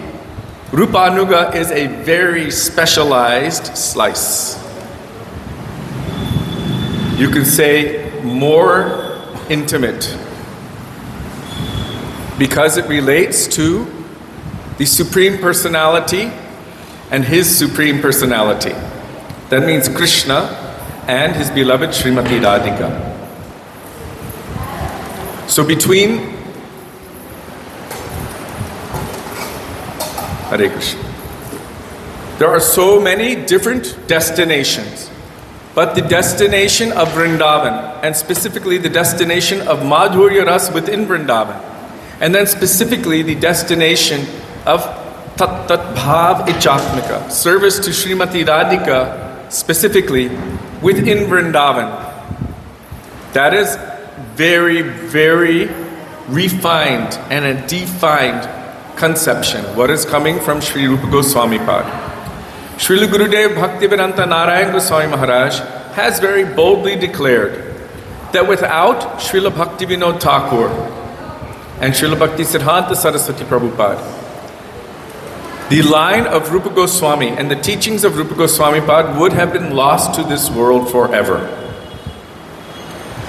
Rupanuga is a very specialized slice. You could say more intimate, because it relates to the Supreme Personality and His Supreme Personality. That means Krishna and His beloved Srimati Radhika. So between Hare Krishna, there are so many different destinations. But the destination of Vrindavan, and specifically the destination of Madhurya Ras within Vrindavan, and then specifically the destination of Tat Tat Bhav Ichatmika, service to Srimati Radhika specifically within Vrindavan. That is very, very refined and a defined conception. What is coming from Sri Rupa Goswami Pad. Srila Gurudev Bhaktivedanta Narayan Goswami Maharaj has very boldly declared that without Srila Bhaktivinoda Thakur and Srila Bhakti Siddhanta Saraswati Prabhupada, the line of Rupa Goswami and the teachings of Rupa Goswami Pad would have been lost to this world forever.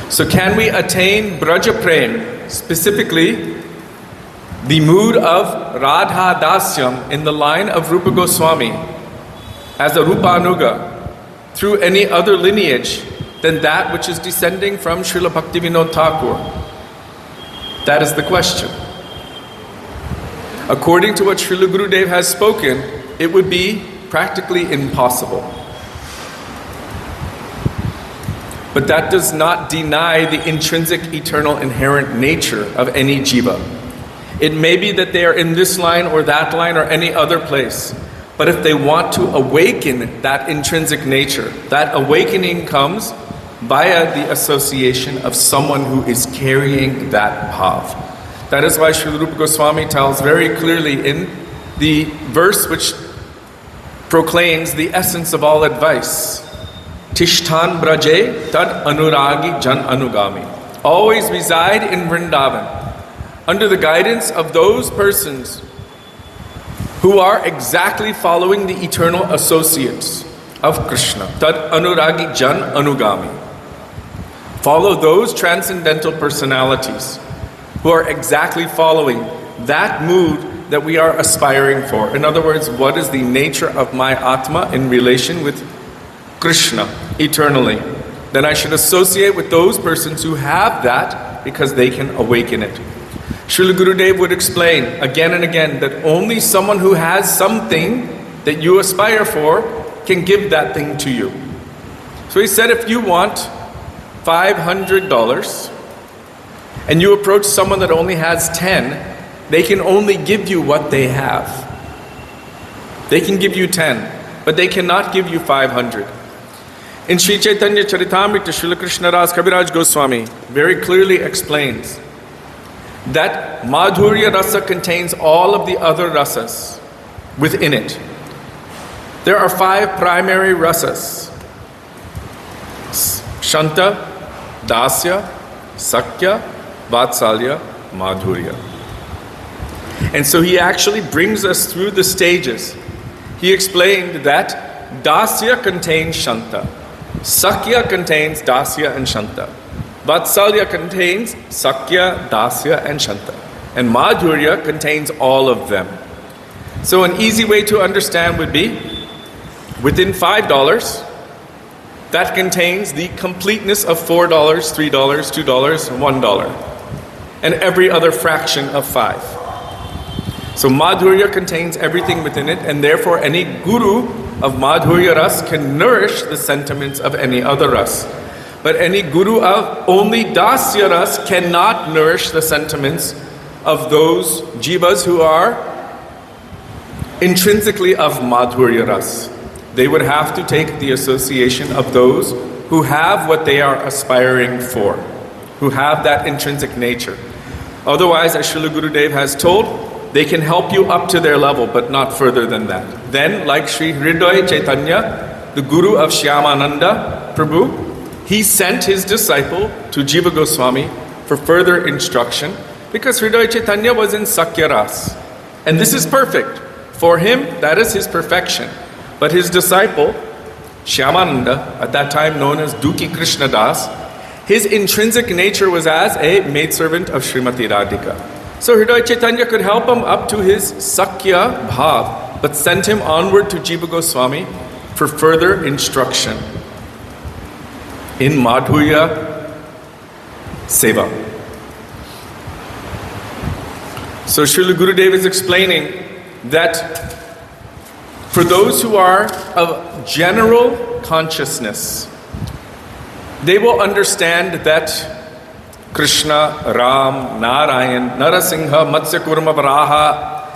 So can we attain Braja Prem, specifically the mood of Radha Dasyam in the line of Rupa Goswami, as a Rupanuga, through any other lineage than that which is descending from Srila Bhaktivinoda Thakur? That is the question. According to what Srila Gurudev has spoken, it would be practically impossible. But that does not deny the intrinsic, eternal, inherent nature of any jiva. It may be that they are in this line or that line or any other place. But if they want to awaken that intrinsic nature, that awakening comes via the association of someone who is carrying that bhav. That is why Srila Rupa Goswami tells very clearly in the verse which proclaims the essence of all advice, Tishthan Braje Tad Anuragi Jan Anugami. Always reside in Vrindavan, under the guidance of those persons who are exactly following the eternal associates of Krishna. Tad Anuragi Jan Anugami. Follow those transcendental personalities who are exactly following that mood that we are aspiring for. In other words, what is the nature of my Atma in relation with Krishna eternally? Then I should associate with those persons who have that because they can awaken it. Srila Gurudev would explain again and again that only someone who has something that you aspire for can give that thing to you. So he said, if you want $500 and you approach someone that only has 10, they can only give you what they have. They can give you 10, but they cannot give you 500. In Sri Chaitanya Charitamrita, Srila Krishna Ras Kaviraj Goswami very clearly explains that Madhurya Rasa contains all of the other rasas within it. There are 5 primary rasas: Shanta, Dasya, Sakya, Vatsalya, Madhurya. And so he actually brings us through the stages. He explained that Dasya contains Shanta, Sakya contains Dasya and Shanta, Vatsalya contains Sakya, Dasya and Shanta, and Madhurya contains all of them. So an easy way to understand would be, within $5, that contains the completeness of $4, $3, $2, $1, and every other fraction of 5. So Madhurya contains everything within it, and therefore any guru of Madhurya Ras can nourish the sentiments of any other Ras. But any guru of only Dasya Ras cannot nourish the sentiments of those jivas who are intrinsically of Madhurya Ras. They would have to take the association of those who have what they are aspiring for, who have that intrinsic nature. Otherwise, as Srila Gurudev has told, they can help you up to their level, but not further than that. Then, like Sri Hridoy Chaitanya, the guru of Shyamananda Prabhu, he sent his disciple to Jiva Goswami for further instruction, because Hridoy Chaitanya was in Sakya Ras. And this is perfect. For him, that is his perfection. But his disciple, Shyamananda, at that time known as Duki Krishna Das, his intrinsic nature was as a maidservant of Srimati Radhika. So Hridoy Chaitanya could help him up to his Sakya Bhav, but sent him onward to Jiva Goswami for further instruction in Madhurya Seva. So Srila Gurudev is explaining that for those who are of general consciousness, they will understand that Krishna, Ram, Narayan, Narasingha, Matsya Kurma Varaha,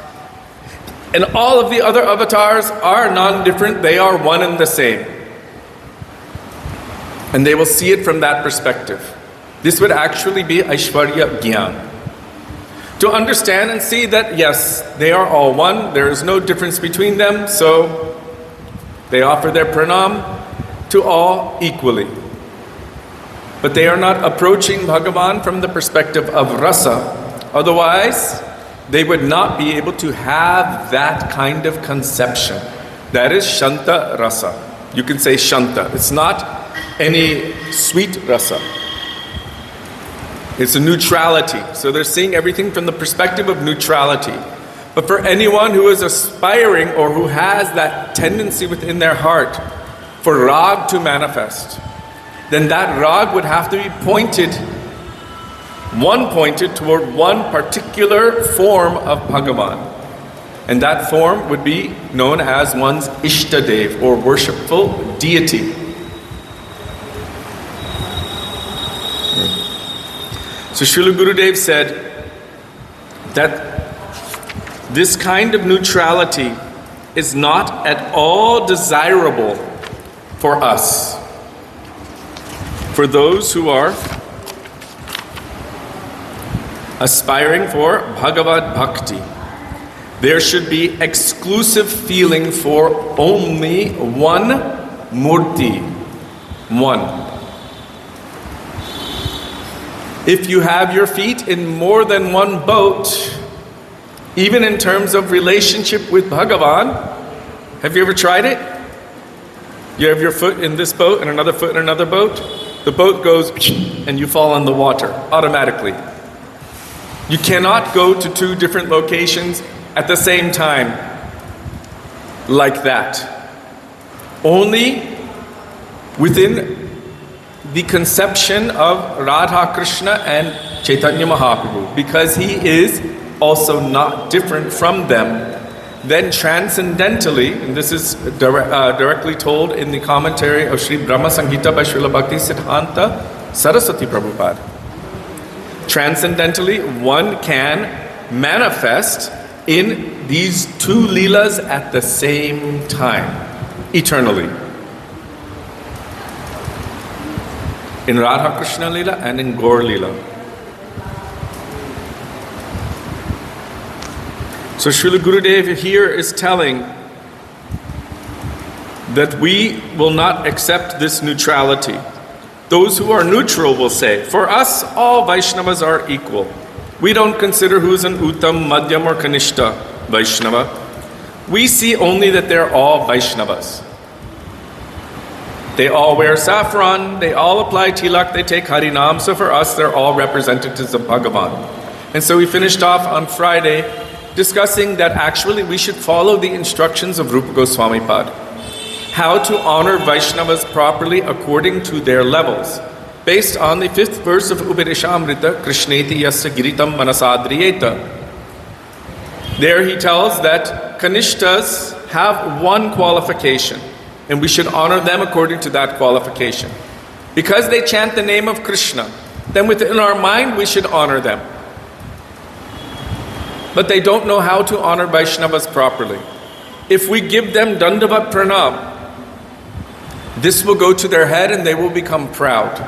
and all of the other avatars are non-different, they are one and the same. And they will see it from that perspective. This would actually be Aishwarya Gyan. To understand and see that yes, they are all one, there is no difference between them, so they offer their pranam to all equally. But they are not approaching Bhagavan from the perspective of rasa. Otherwise, they would not be able to have that kind of conception. That is Shanta rasa. You can say Shanta. It's not any sweet rasa. It's a neutrality. So they're seeing everything from the perspective of neutrality. But for anyone who is aspiring or who has that tendency within their heart for rag to manifest, then that rag would have to be pointed toward one particular form of Bhagavan. And that form would be known as one's Ishtadev, or worshipful deity. So Srila Gurudev said that this kind of neutrality is not at all desirable for us. For those who are aspiring for Bhagavad Bhakti, there should be exclusive feeling for only one Murti, one. If you have your feet in more than one boat, even in terms of relationship with Bhagavan, have you ever tried it? You have your foot in this boat and another foot in another boat. The boat goes and you fall in the water automatically. You cannot go to 2 different locations at the same time like that. Only within the conception of Radha Krishna and Chaitanya Mahaprabhu, because he is also not different from them. Then transcendentally, and this is directly told in the commentary of Sri Brahma Samhita by Srila Bhakti Siddhanta Saraswati Prabhupada. Transcendentally, one can manifest in these 2 leelas at the same time, eternally. In Radha Krishna Leela and in Gaur Leela. So Srila Gurudev here is telling that we will not accept this neutrality. Those who are neutral will say, for us, all Vaishnavas are equal. We don't consider who's an Uttam, Madhyam, or Kanishta Vaishnava. We see only that they're all Vaishnavas. They all wear saffron, they all apply tilak, they take Harinam, so for us, they're all representatives of Bhagavan. And so we finished off on Friday discussing that actually we should follow the instructions of Rupa Goswami Pad. How to honor Vaishnavas properly according to their levels. Based on the 5th verse of Upadeshamrita, Krishneti yasya giritam manasadriyeta. There he tells that Kanishtas have one qualification, and we should honor them according to that qualification. Because they chant the name of Krishna, then within our mind we should honor them. But they don't know how to honor Vaishnavas properly. If we give them Dandavat Pranam, this will go to their head and they will become proud.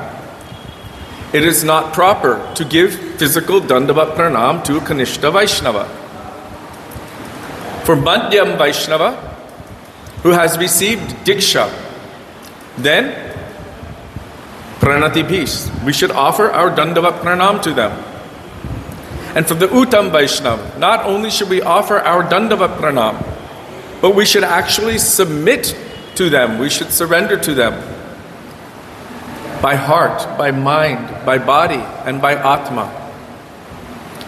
It is not proper to give physical Dandavat Pranam to Kanishta Vaishnava. For Madhyam Vaishnava, who has received Diksha, then Pranati Bhis, we should offer our Dandavat Pranam to them. And for the Uttam Vaishnava, not only should we offer our Dandavat Pranam, but we should actually submit to them, we should surrender to them by heart, by mind, by body, and by Atma.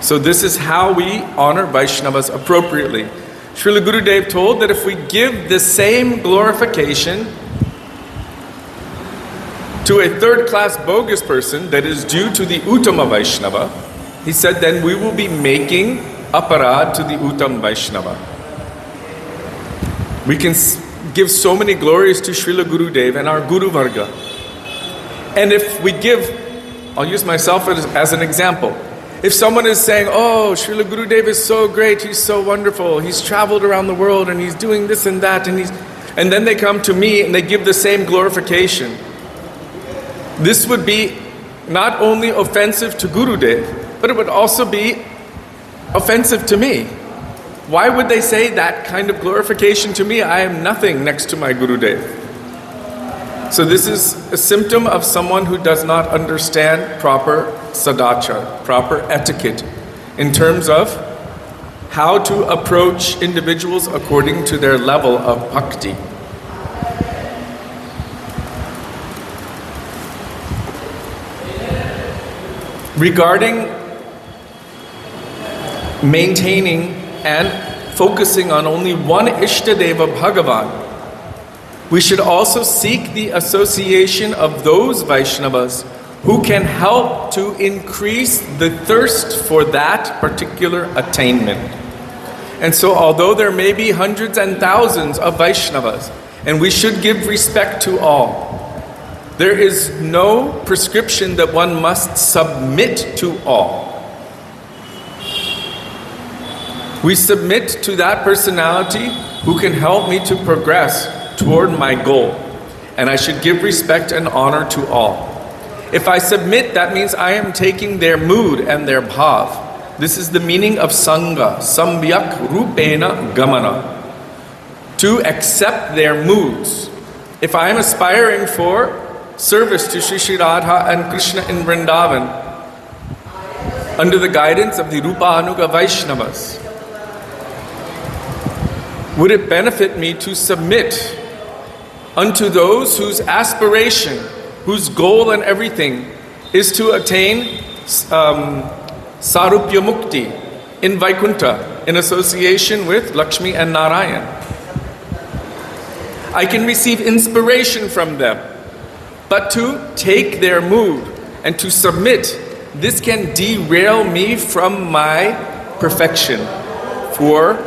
So this is how we honor Vaishnavas appropriately. Srila Gurudev told that if we give the same glorification to a third-class bogus person that is due to the Uttama Vaishnava, he said then we will be making aparad to the Uttam Vaishnava. We can give so many glories to Srila Gurudev and our Guru Varga. And if we give, I'll use myself as an example. If someone is saying, oh, Srila Gurudev is so great, he's so wonderful, he's traveled around the world and he's doing this and that, and then they come to me and they give the same glorification. This would be not only offensive to Gurudev, but it would also be offensive to me. Why would they say that kind of glorification to me? I am nothing next to my Gurudev. So this is a symptom of someone who does not understand proper sadachar, proper etiquette, in terms of how to approach individuals according to their level of bhakti. Regarding maintaining and focusing on only one Ishtadeva Bhagavan, we should also seek the association of those Vaishnavas who can help to increase the thirst for that particular attainment. And so although there may be hundreds and thousands of Vaishnavas, and we should give respect to all, there is no prescription that one must submit to all. We submit to that personality who can help me to progress toward my goal. And I should give respect and honor to all. If I submit, that means I am taking their mood and their bhav. This is the meaning of Sangha, Sambhyak Rupena Gamana. To accept their moods. If I am aspiring for service to Shri Shri Radha and Krishna in Vrindavan, under the guidance of the Rupa Anuga Vaishnavas, would it benefit me to submit unto those whose aspiration, whose goal and everything is to attain Sarupya Mukti in Vaikuntha, in association with Lakshmi and Narayan? I can receive inspiration from them, but to take their mood and to submit, this can derail me from my perfection for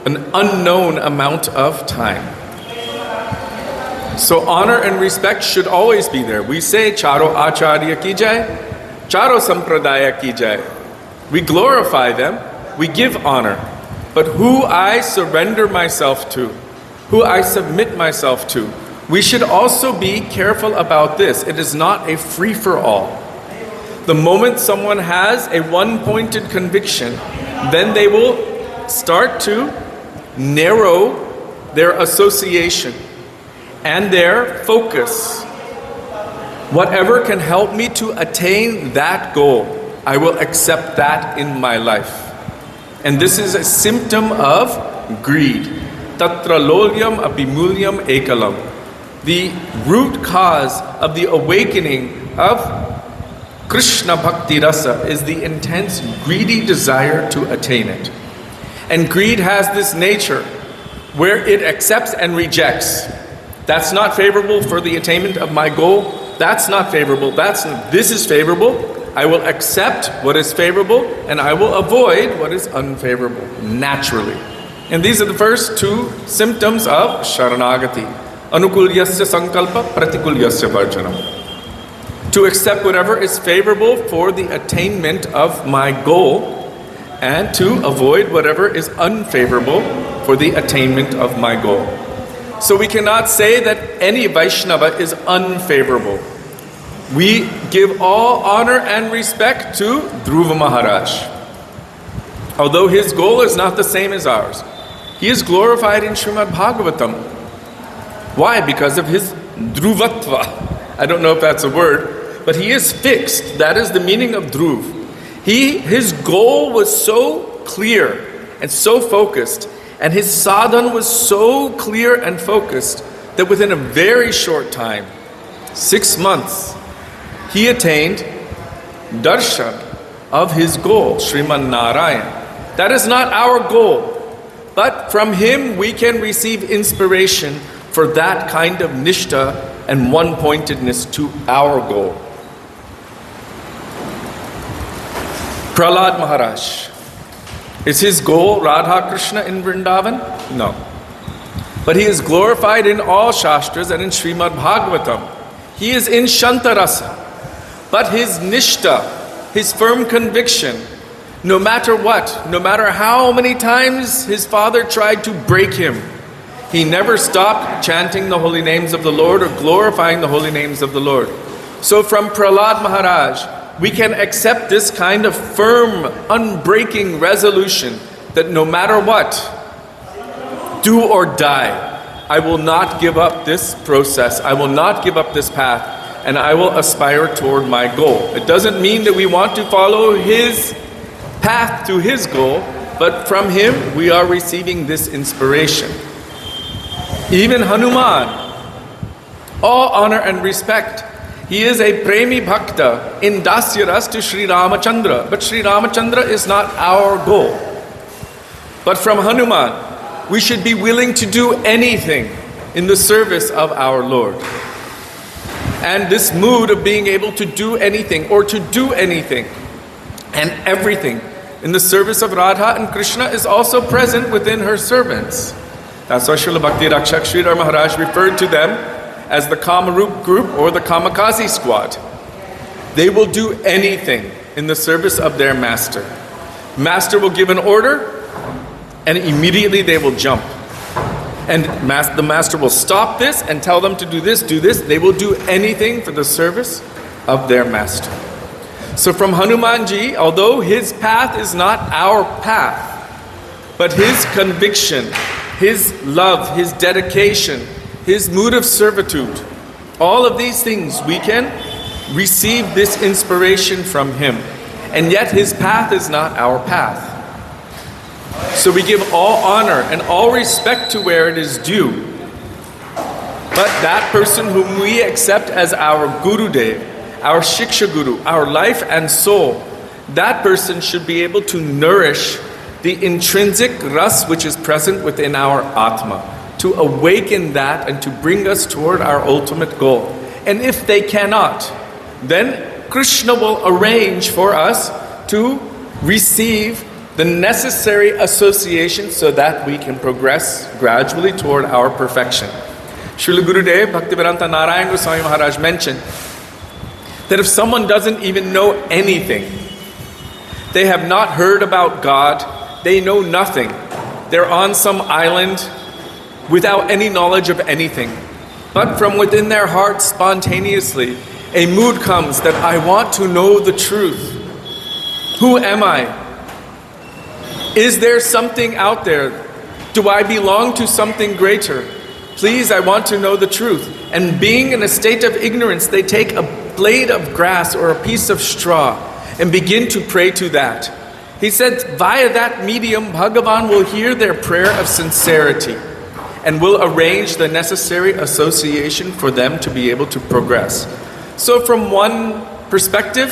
an unknown amount of time. So honor and respect should always be there. We say, Charo Acharya ki jai, Charo Sampradaya ki jai. We glorify them, we give honor. But who I surrender myself to, who I submit myself to, we should also be careful about this. It is not a free-for-all. The moment someone has a one-pointed conviction, then they will start to narrow their association and their focus. Whatever can help me to attain that goal, I will accept that in my life. And this is a symptom of greed. Tatra lolyam apimulyam ekalam. The root cause of the awakening of Krishna Bhakti Rasa is the intense greedy desire to attain it. And greed has this nature where it accepts and rejects. That's not favorable for the attainment of my goal. That's not favorable. This is favorable. I will accept what is favorable and I will avoid what is unfavorable naturally. And these are the first two symptoms of Sharanagati. Anukulyasya sankalpa pratikulyasya varjanam. To accept whatever is favorable for the attainment of my goal and to avoid whatever is unfavorable for the attainment of my goal. So we cannot say that any Vaishnava is unfavorable. We give all honor and respect to Dhruva Maharaj. Although his goal is not the same as ours. He is glorified in Srimad Bhagavatam. Why? Because of his Dhruvatva. I don't know if that's a word, but he is fixed. That is the meaning of Dhruv. His goal was so clear and so focused, and his sadhana was so clear and focused that within a very short time, 6 months, he attained darshan of his goal, Sriman Narayan. That is not our goal, but from him we can receive inspiration for that kind of nishtha and one-pointedness to our goal. Prahlad Maharaj. Is his goal Radha Krishna in Vrindavan? No. But he is glorified in all Shastras and in Srimad Bhagavatam. He is in Shantarasa. But his nishtha, his firm conviction, no matter what, no matter how many times his father tried to break him, he never stopped chanting the holy names of the Lord or glorifying the holy names of the Lord. So from Prahlad Maharaj, we can accept this kind of firm, unbreaking resolution that no matter what, do or die, I will not give up this process, I will not give up this path, and I will aspire toward my goal. It doesn't mean that we want to follow his path to his goal, but from him we are receiving this inspiration. Even Hanuman, all honor and respect. He is a Premi Bhakta in Dasyaras to Sri Ramachandra. But Sri Ramachandra is not our goal. But from Hanuman, we should be willing to do anything in the service of our Lord. And this mood of being able to do anything or to do anything and everything in the service of Radha and Krishna is also present within her servants. That's why Srila Bhakti Rakshak Sridhar Maharaj referred to them as the Kamarup group or the Kamakazi squad. They will do anything in the service of their master. Master will give an order and immediately they will jump. And the master will stop this and tell them to do this, do this. They will do anything for the service of their master. So from Hanumanji, although his path is not our path, but his conviction, his love, his dedication, his mood of servitude, all of these things we can receive this inspiration from him. And yet his path is not our path. So we give all honor and all respect to where it is due. But that person whom we accept as our Gurudev, our Shiksha Guru, our life and soul, that person should be able to nourish the intrinsic ras which is present within our Atma, to awaken that and to bring us toward our ultimate goal. And if they cannot, then Krishna will arrange for us to receive the necessary association so that we can progress gradually toward our perfection. Srila Gurudev Bhaktivedanta Narayan Goswami Maharaj mentioned that if someone doesn't even know anything, they have not heard about God, they know nothing, they're on some island without any knowledge of anything, but from within their heart spontaneously a mood comes that I want to know the truth. Who am I? Is there something out there? Do I belong to something greater? Please, I want to know the truth. And being in a state of ignorance, they take a blade of grass or a piece of straw and begin to pray to that. He said, via that medium, Bhagavan will hear their prayer of sincerity and will arrange the necessary association for them to be able to progress. So from one perspective,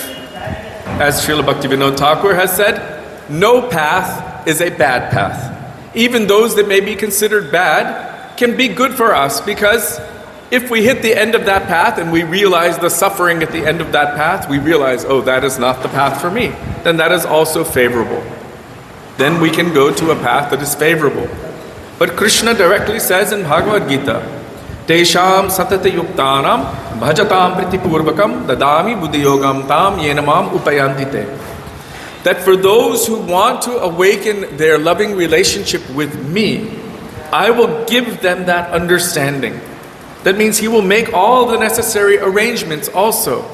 as Srila Bhaktivinoda Thakur has said, no path is a bad path. Even those that may be considered bad can be good for us, because if we hit the end of that path and we realize the suffering at the end of that path, we realize, oh, that is not the path for me, then that is also favorable. Then we can go to a path that is favorable. But Krishna directly says in Bhagavad Gita, Tesham satata yuktanam bhajatam pritipurvakam dadami buddhiyogam tam yenamam upayantite. That for those who want to awaken their loving relationship with me, I will give them that understanding. That means He will make all the necessary arrangements also,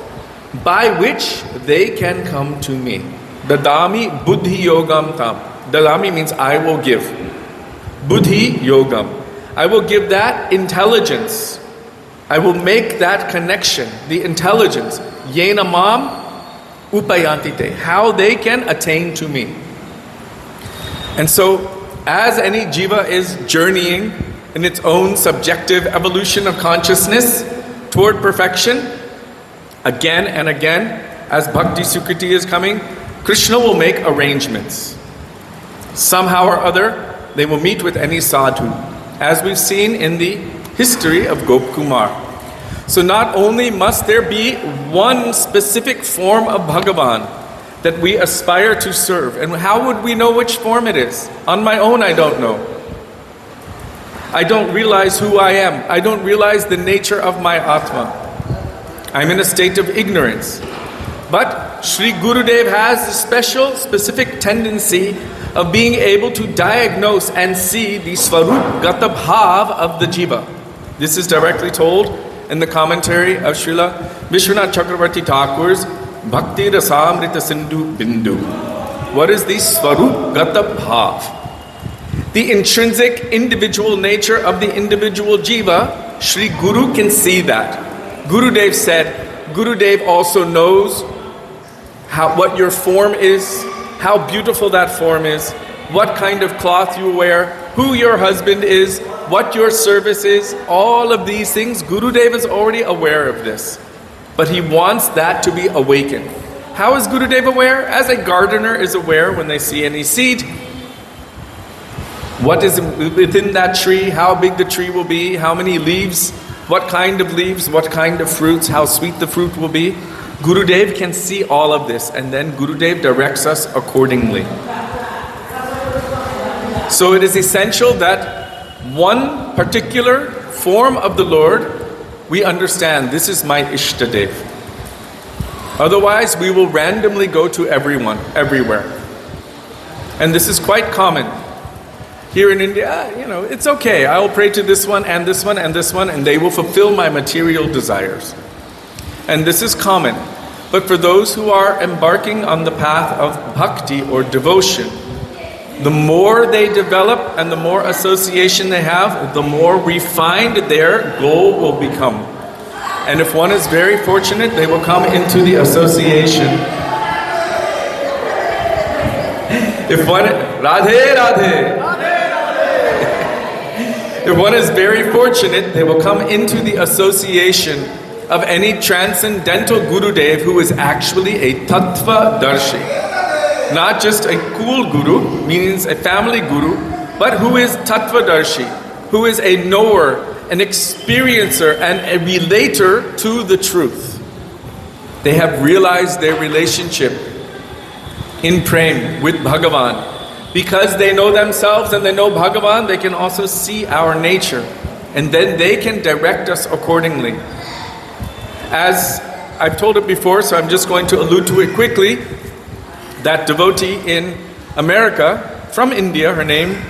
by which they can come to me. Dadami buddhi yogam tam. Dadami means I will give. Buddhi yogam. I will give that intelligence. I will make that connection, the intelligence. Yena mam upayantite. How they can attain to me. And so, as any jiva is journeying in its own subjective evolution of consciousness toward perfection, again and again, as Bhakti Sukriti is coming, Krishna will make arrangements. Somehow or other, they will meet with any sadhu, as we've seen in the history of Gop Kumar. So not only must there be one specific form of Bhagavan that we aspire to serve, and how would we know which form it is? On my own, I don't know. I don't realize who I am. I don't realize the nature of my Atma. I'm in a state of ignorance. But Sri Gurudev has a special, specific tendency of being able to diagnose and see the Svarup Gata Bhav of the Jiva. This is directly told in the commentary of Srila Vishwanath Chakravarti Thakur's Bhakti Rasamrita Sindhu Bindu. What is the Svarup Gata Bhav? The intrinsic individual nature of the individual jiva, Sri Guru can see that. Gurudev said, Gurudev also knows what your form is, how beautiful that form is, what kind of cloth you wear, who your husband is, what your service is. All of these things, Gurudev is already aware of this. But he wants that to be awakened. How is Gurudev aware? As a gardener is aware when they see any seed. What is within that tree, how big the tree will be, how many leaves, what kind of leaves, what kind of fruits, how sweet the fruit will be. Gurudev can see all of this, and then Gurudev directs us accordingly. So it is essential that one particular form of the Lord, we understand this is my Ishtadev. Otherwise, we will randomly go to everyone, everywhere. And this is quite common. Here in India, it's okay. I will pray to this one and this one and this one, and they will fulfill my material desires. And this is common. But for those who are embarking on the path of bhakti or devotion, the more they develop and the more association they have, the more refined their goal will become. And if one is very fortunate, they will come into the association. If one, Radhe Radhe. If one is very fortunate, they will come into the association of any transcendental Gurudev who is actually a Tattva Darshi. Not just a cool Guru, means a family Guru, but who is Tattva Darshi, who is a knower, an experiencer, and a relator to the truth. They have realized their relationship in Prem with Bhagavan. Because they know themselves and they know Bhagavan, they can also see our nature. And then they can direct us accordingly. As I've told it before, so I'm just going to allude to it quickly. That devotee in America, from India, her name,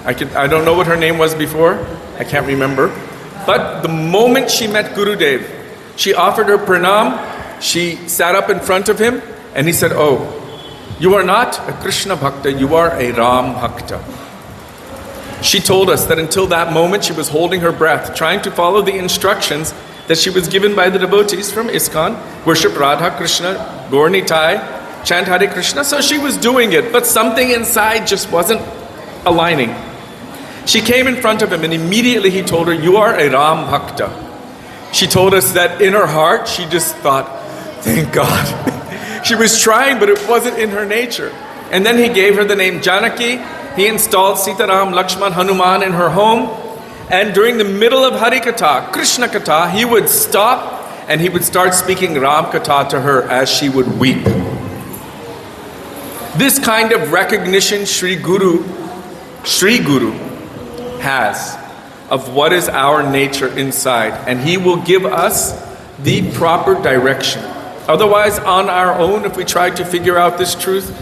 I don't know what her name was before, I can't remember. But the moment she met Gurudev, she offered her pranam, she sat up in front of him, and he said, oh, You are not a Krishna Bhakta, you are a Ram Bhakta. She told us that until that moment she was holding her breath, trying to follow the instructions that she was given by the devotees from ISKCON, worship Radha Krishna, Gaur Nitai, chant Hare Krishna. So she was doing it, but something inside just wasn't aligning. She came in front of him and immediately he told her, you are a Ram Bhakta. She told us that in her heart she just thought, thank God. She was trying, but it wasn't in her nature. And then he gave her the name Janaki. He installed Sitaram, Lakshman, Hanuman in her home. And during the middle of Hari Katha, Krishna Katha, he would stop and he would start speaking Ram Katha to her as she would weep. This kind of recognition Sri Guru has of what is our nature inside. And he will give us the proper direction. Otherwise, on our own, if we try to figure out this truth,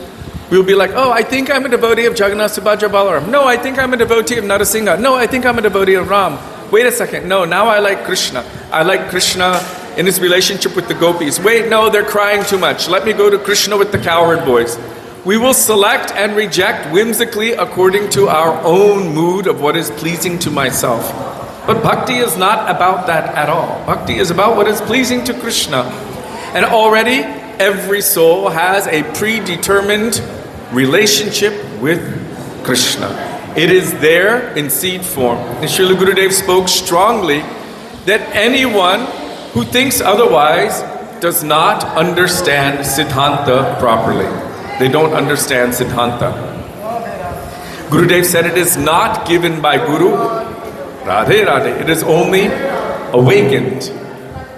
we'll be like, oh, I think I'm a devotee of Jagannath, Subhadra, Balaram. No, I think I'm a devotee of Narasingha. No, I think I'm a devotee of Ram. Wait a second. No, now I like Krishna. I like Krishna in his relationship with the gopis. Wait, no, they're crying too much. Let me go to Krishna with the cowherd boys. We will select and reject whimsically according to our own mood of what is pleasing to myself. But bhakti is not about that at all. Bhakti is about what is pleasing to Krishna. And already, every soul has a predetermined relationship with Krishna. It is there in seed form. And Srila Gurudev spoke strongly that anyone who thinks otherwise does not understand Siddhanta properly. They don't understand Siddhanta. Gurudev said it is not given by Guru, Radhe Radhe. It is only awakened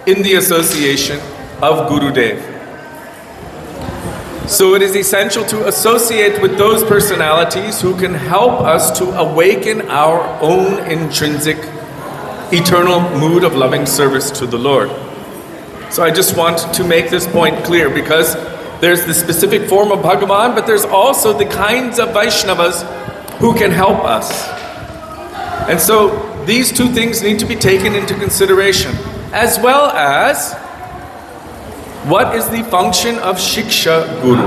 in the association of Gurudev. So it is essential to associate with those personalities who can help us to awaken our own intrinsic, eternal mood of loving service to the Lord. So I just want to make this point clear because there's the specific form of Bhagavan, but there's also the kinds of Vaishnavas who can help us. And so these two things need to be taken into consideration, as well as what is the function of Shiksha Guru?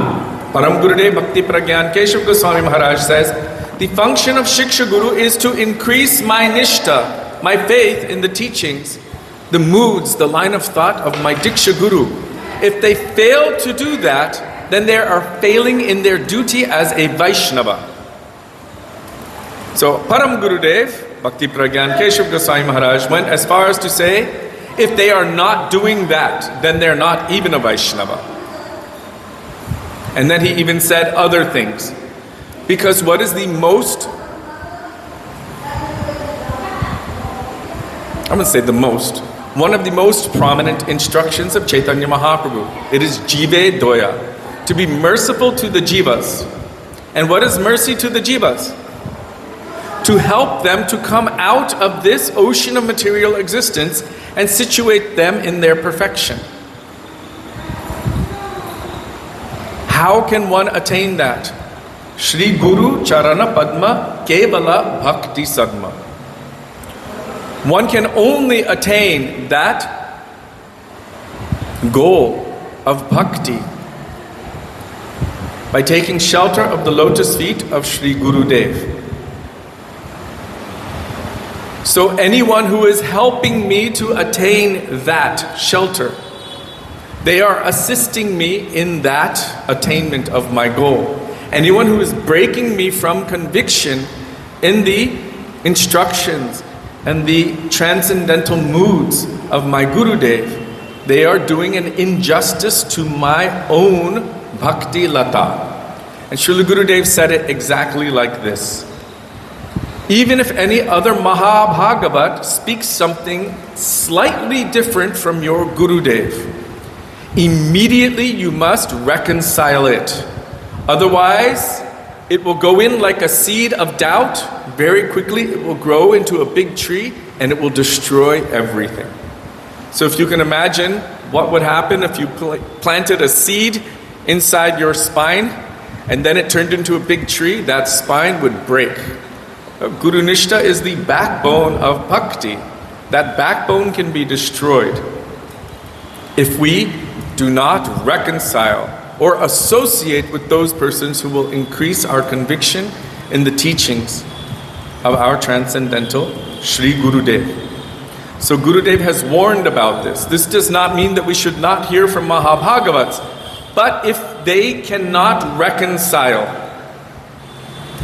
Param Gurudev Bhakti Pragyan Keshav Goswami Maharaj says, the function of Shiksha Guru is to increase my nishta, my faith in the teachings, the moods, the line of thought of my Diksha Guru. If they fail to do that, then they are failing in their duty as a Vaishnava. So Param Gurudev Bhakti Pragyan Keshav Goswami Maharaj went as far as to say, if they are not doing that, then they're not even a Vaishnava. And then he even said other things. Because what is the most, I'm going to say the most, one of the most prominent instructions of Chaitanya Mahaprabhu. It is Jive Doya, to be merciful to the jivas. And what is mercy to the jivas? To help them to come out of this ocean of material existence and situate them in their perfection. How can one attain that? Shri Guru Charana Padma Kevala Bhakti Sadma. One can only attain that goal of bhakti by taking shelter of the lotus feet of Shri Gurudev. So anyone who is helping me to attain that shelter, they are assisting me in that attainment of my goal. Anyone who is breaking me from conviction in the instructions and the transcendental moods of my Gurudev, they are doing an injustice to my own bhakti lata. And Srila Gurudev said it exactly like this. Even if any other Mahabhagavat speaks something slightly different from your Gurudev, immediately you must reconcile it. Otherwise, it will go in like a seed of doubt. Very quickly, it will grow into a big tree and it will destroy everything. So if you can imagine what would happen if you planted a seed inside your spine and then it turned into a big tree, that spine would break. Guru Nishta is the backbone of bhakti. That backbone can be destroyed if we do not reconcile or associate with those persons who will increase our conviction in the teachings of our transcendental Sri Gurudev. So Gurudev has warned about this. This does not mean that we should not hear from Mahabhagavats, but if they cannot reconcile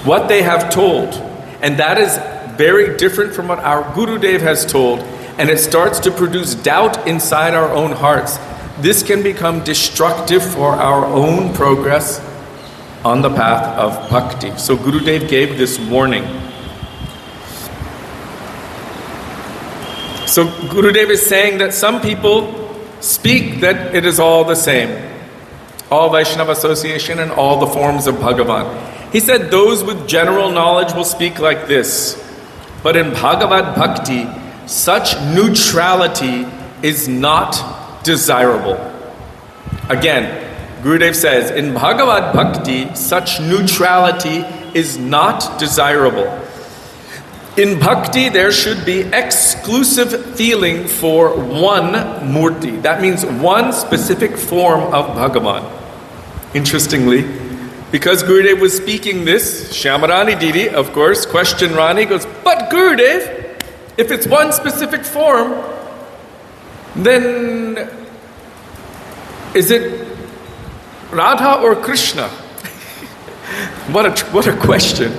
what they have told, and that is very different from what our Gurudev has told, and it starts to produce doubt inside our own hearts, this can become destructive for our own progress on the path of bhakti. So Gurudev gave this warning. So Gurudev is saying that some people speak that it is all the same, all Vaishnava association and all the forms of Bhagavan. He said those with general knowledge will speak like this, but in Bhagavad Bhakti, such neutrality is not desirable. Again, Gurudev says, in Bhagavad Bhakti, such neutrality is not desirable. In bhakti, there should be exclusive feeling for one murti. That means one specific form of Bhagavan. Interestingly, because Gurudev was speaking this, Shyamarani Didi, of course, questioned Rani, goes, but Gurudev, if it's one specific form, then is it Radha or Krishna? What a question.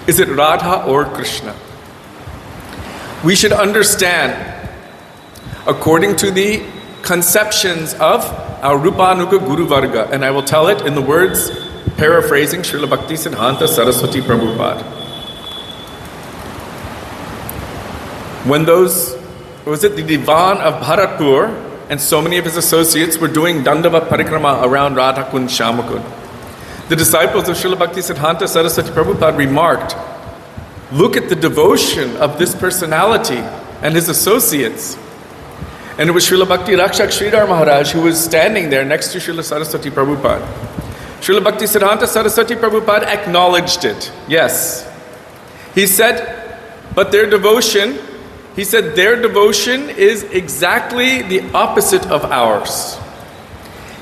Is it Radha or Krishna? We should understand, according to the conceptions of our Rupanuga Guru Varga, and I will tell it in the words paraphrasing Srila Bhakti Siddhanta Saraswati Prabhupada. When the Divan of Bharatpur and so many of his associates were doing Dandavat Parikrama around Radha Kund Shyamakund, the disciples of Srila Bhakti Siddhanta Saraswati Prabhupada remarked, look at the devotion of this personality and his associates. And it was Srila Bhakti Rakshak Sridhar Maharaj who was standing there next to Srila Saraswati Prabhupada. Srila Bhakti Siddhanta Saraswati Prabhupada acknowledged it. Yes. He said, but their devotion is exactly the opposite of ours.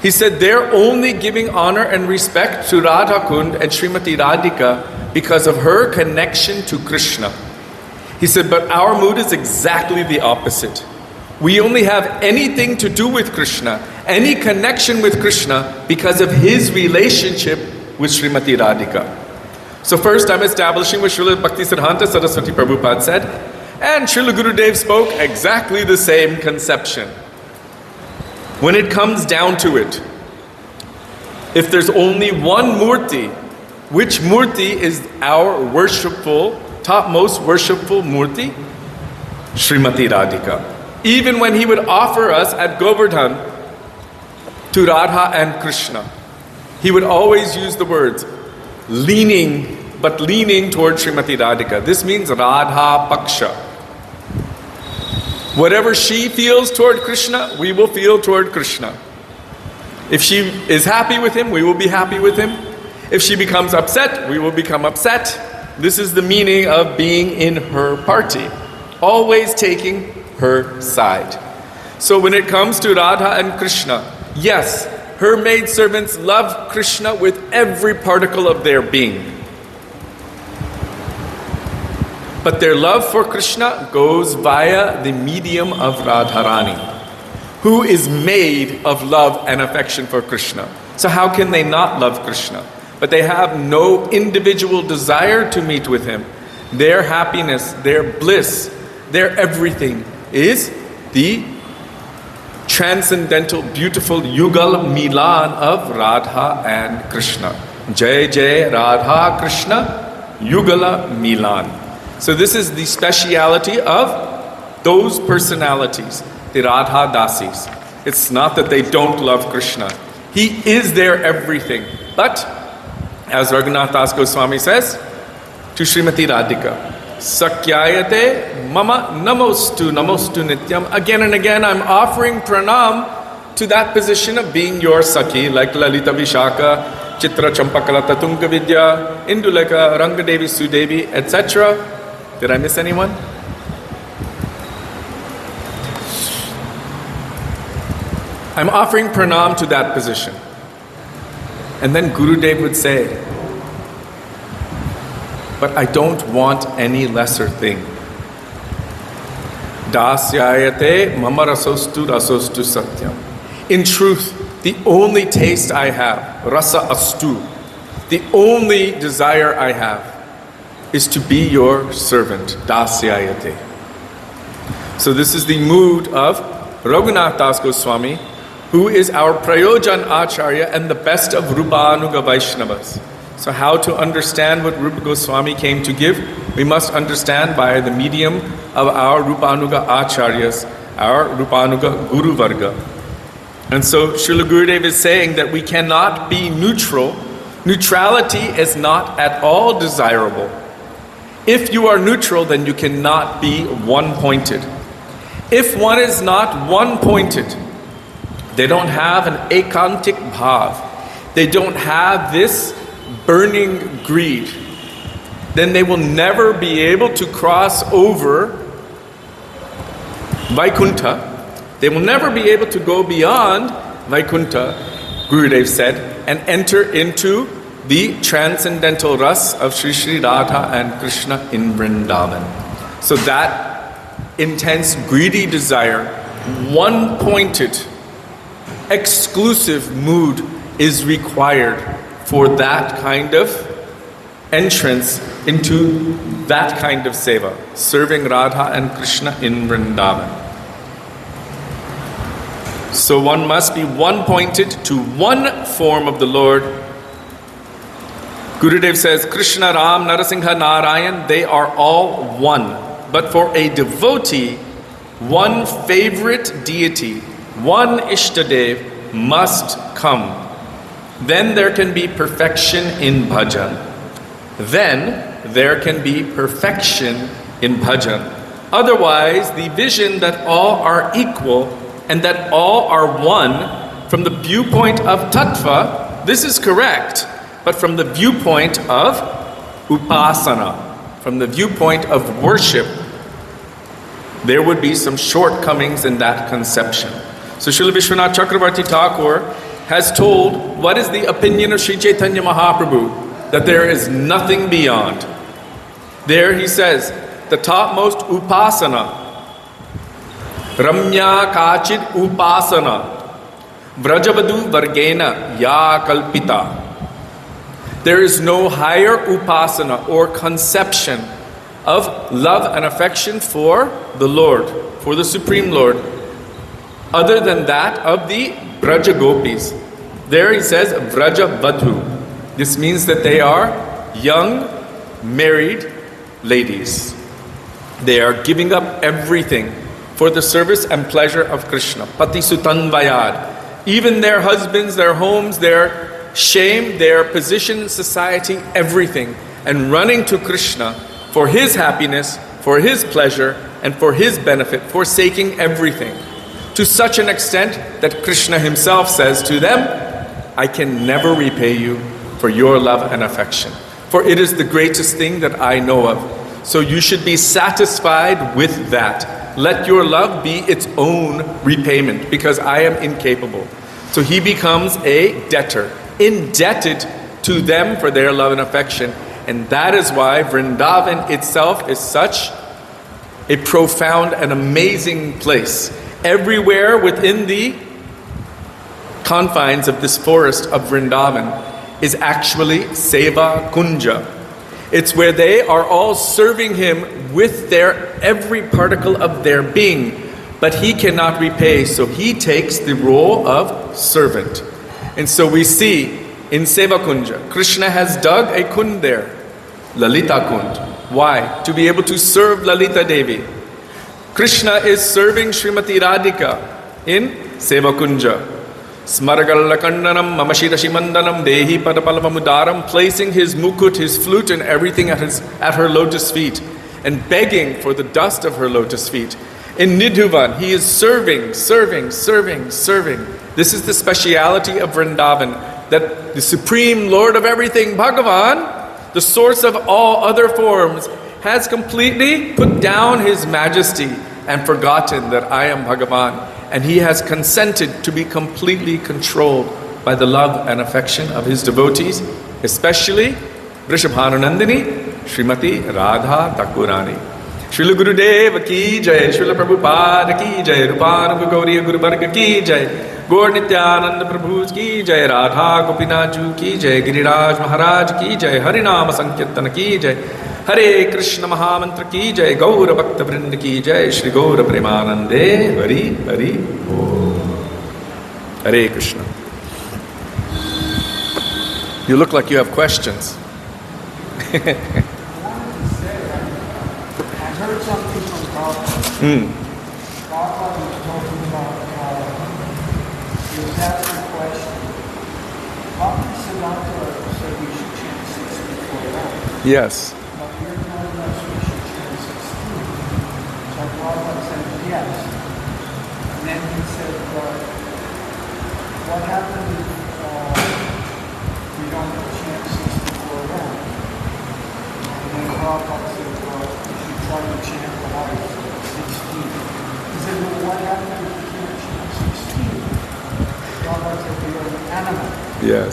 He said they're only giving honor and respect to Radha Kund and Srimati Radhika because of her connection to Krishna. He said, but our mood is exactly the opposite. We only have anything to do with Krishna, any connection with Krishna, because of his relationship with Srimati Radhika. So first I'm establishing what Srila Bhakti Siddhanta Saraswati Prabhupada said, and Srila Gurudev spoke exactly the same conception. When it comes down to it, if there's only one murti, which murti is our topmost worshipful murti? Srimati Radhika. Even when he would offer us at Govardhan to Radha and Krishna, he would always use the words leaning toward Srimati Radhika. This means Radha Paksha. Whatever she feels toward Krishna, we will feel toward Krishna. If she is happy with him, we will be happy with him. If she becomes upset, we will become upset. This is the meaning of being in her party. Always taking her side. So when it comes to Radha and Krishna, yes, her maidservants love Krishna with every particle of their being. But their love for Krishna goes via the medium of Radharani, who is made of love and affection for Krishna. So how can they not love Krishna? But they have no individual desire to meet with him. Their happiness, their bliss, their everything is the transcendental, beautiful Yugal Milan of Radha and Krishna. Jai Jai Radha Krishna Yugala Milan. So this is the speciality of those personalities, the Radha Dasis. It's not that they don't love Krishna. He is their everything. But, as Raghunath Das Goswami says, to Srimati Radhika, Sakyayate mama namostu nityam. Again and again I'm offering pranam to that position of being your Sakhi, like Lalita Vishaka, Chitra Champakalata Tunga Vidya, Induleka, Rangadevi Sudevi, etc. Did I miss anyone? I'm offering pranam to that position. And then Gurudev would say, but I don't want any lesser thing. Dasyayate mama rasostu satyam. In truth, the only taste I have, rasa astu, the only desire I have is to be your servant, dasyayate. So this is the mood of Raghunath Das Goswami, who is our Prayojan Acharya and the best of Rupanuga Vaishnavas. So how to understand what Rupa Goswami came to give? We must understand by the medium of our Rupanuga Acharyas, our Rupanuga Guru Varga. And so Srila Gurudev is saying that we cannot be neutral. Neutrality is not at all desirable. If you are neutral, then you cannot be one-pointed. If one is not one-pointed, they don't have an ekantik bhav, they don't have this burning greed, then they will never be able to cross over Vaikuntha. They will never be able to go beyond Vaikuntha, Gurudev said, and enter into the transcendental ras of Sri Sri Radha and Krishna in Vrindavan. So that intense, greedy desire, one-pointed, exclusive mood is required for that kind of entrance into that kind of seva, serving Radha and Krishna in Vrindavan. So one must be one-pointed to one form of the Lord. Gurudev says, Krishna, Ram, Narasingha, Narayan, they are all one. But for a devotee, one favorite deity, one Ishtadev must come. Then there can be perfection in bhajan. Then there can be perfection in bhajan. Otherwise, the vision that all are equal and that all are one, from the viewpoint of tattva, this is correct. But from the viewpoint of upasana, from the viewpoint of worship, there would be some shortcomings in that conception. So Srila Vishwanath Chakravarti Thakur has told what is the opinion of Sri Chaitanya Mahaprabhu, that there is nothing beyond. There he says, the topmost upasana, Ramya Kachid upasana, Vrajavadu Vargena Ya Kalpita. There is no higher upasana or conception of love and affection for the Lord, for the Supreme Lord, other than that of the Braja Gopis. There he says Vraja Vadhu. This means that they are young, married ladies. They are giving up everything for the service and pleasure of Krishna. Pati Sutanvayad. Even their husbands, their homes, their shame, their position in society, everything, and running to Krishna for his happiness, for his pleasure, and for his benefit, forsaking everything. To such an extent that Krishna himself says to them, I can never repay you for your love and affection, for it is the greatest thing that I know of. So you should be satisfied with that. Let your love be its own repayment, because I am incapable. So he becomes a debtor, indebted to them for their love and affection. And that is why Vrindavan itself is such a profound and amazing place. Everywhere within the confines of this forest of Vrindavan is actually Seva Kunja. It's where they are all serving him with their every particle of their being, but he cannot repay, so he takes the role of servant. And so we see in Seva Kunja, Krishna has dug a kund there, Lalita Kund. Why? To be able to serve Lalita Devi. Krishna is serving Srimati Radhika in Seva Kunja. Smaragalakandanam mamashirashimandanam dehi padapalavamudaram, placing his mukut, his flute and everything at her lotus feet, and begging for the dust of her lotus feet. In Nidhuvan, he is serving. This is the speciality of Vrindavan, that the Supreme Lord of everything, Bhagavan, the source of all other forms, has completely put down his majesty and forgotten that I am Bhagavan. And he has consented to be completely controlled by the love and affection of his devotees, especially Vrishabhananandini, Srimati Radha Thakurani. Srila Gurudev ki jai, Srila Prabhupada ki jai, Rupanuga Gauriya Guru Varga ki jai, Gaur Nityananda Prabhu ki jai, Radha Gopinath ki jai, Giriraj Maharaj ki jai, Harinama Sankirtana ki jai, Hare Krishna Mahamantra ki jai, Gaura Bhakta Vrinda ki jai, Shri Gaura Premanande, Hari Hari Om. Hare Krishna. You look like you have questions. I heard something from Prabhupada. Prabhupada was talking about how he was asked a question. Bhakti Siddhanta said we should chant 64 rounds. Yes. But you're telling us we should chant 16. So Prabhupada said yes. And then he said, what happened if we don't chant 64 rounds? And then Prabhupada said, try to chant the highest, 16. He said, well, what happened if you can't chant 16? Prabhupada said, you're an animal. Yes.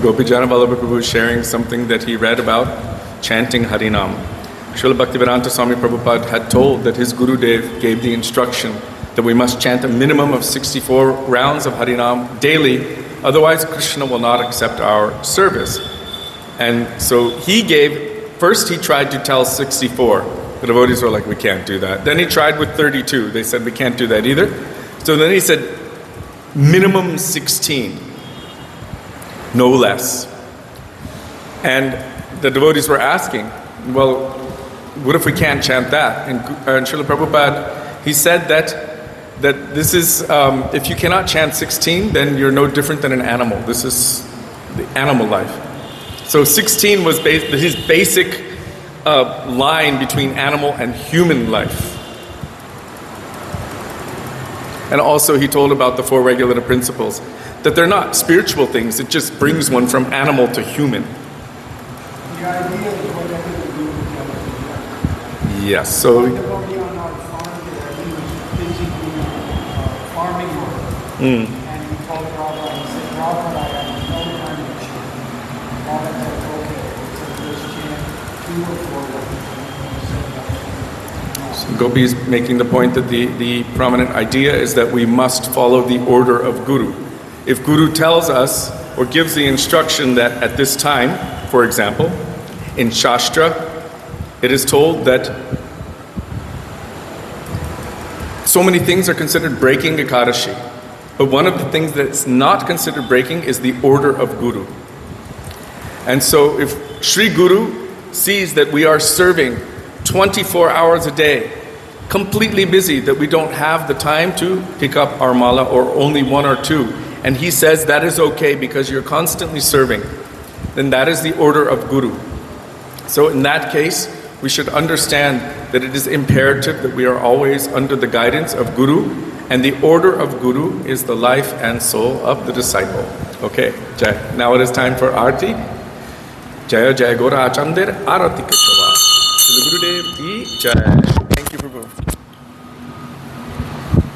Gopijana Vallabha Prabhu is sharing something that he read about chanting Harinam. Srila Bhaktivedanta Swami Prabhupada had told that his Gurudev gave the instruction that we must chant a minimum of 64 rounds of Harinam daily, otherwise Krishna will not accept our service. And so first he tried to tell 64. The devotees were like, we can't do that. Then he tried with 32. They said, we can't do that either. So then he said, minimum 16. No less. And the devotees were asking, well, what if we can't chant that? And Srila Prabhupada, he said that this is, if you cannot chant 16, then you're no different than an animal. This is the animal life. So 16 was his basic line between animal and human life. And also he told about the four regulative principles, that they're not spiritual things, it just brings one from animal to human. The idea is whatever the Guru tells you. Yes, so... Like the devotee on our farm there, he was busy doing farming work. And he told Prabhupada, he said, Prabhupada, I have no time to chant. Prabhupada said, okay, he said, just chant 2 or 4 lines. Gopi is making the point that the prominent idea is that we must follow the order of Guru. If Guru tells us or gives the instruction that at this time, for example, in Shastra, it is told that so many things are considered breaking Ekadashi. But one of the things that's not considered breaking is the order of Guru. And so if Sri Guru sees that we are serving 24 hours a day, completely busy, that we don't have the time to pick up our mala or only 1 or 2, and he says that is okay because you're constantly serving, then that is the order of Guru. So in that case, we should understand that it is imperative that we are always under the guidance of Guru, and the order of Guru is the life and soul of the disciple. Okay, Jai. Now it is time for Aarti. Jaya Jaya Gora Achandir Arati Kishava. Gurudev ki Jai. Thank you, Prabhu.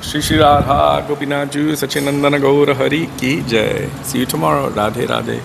Shri Shri Radha Gopinath Ju Sachinandana Gaura Hari ki Jai. See you tomorrow. Radhe Radhe.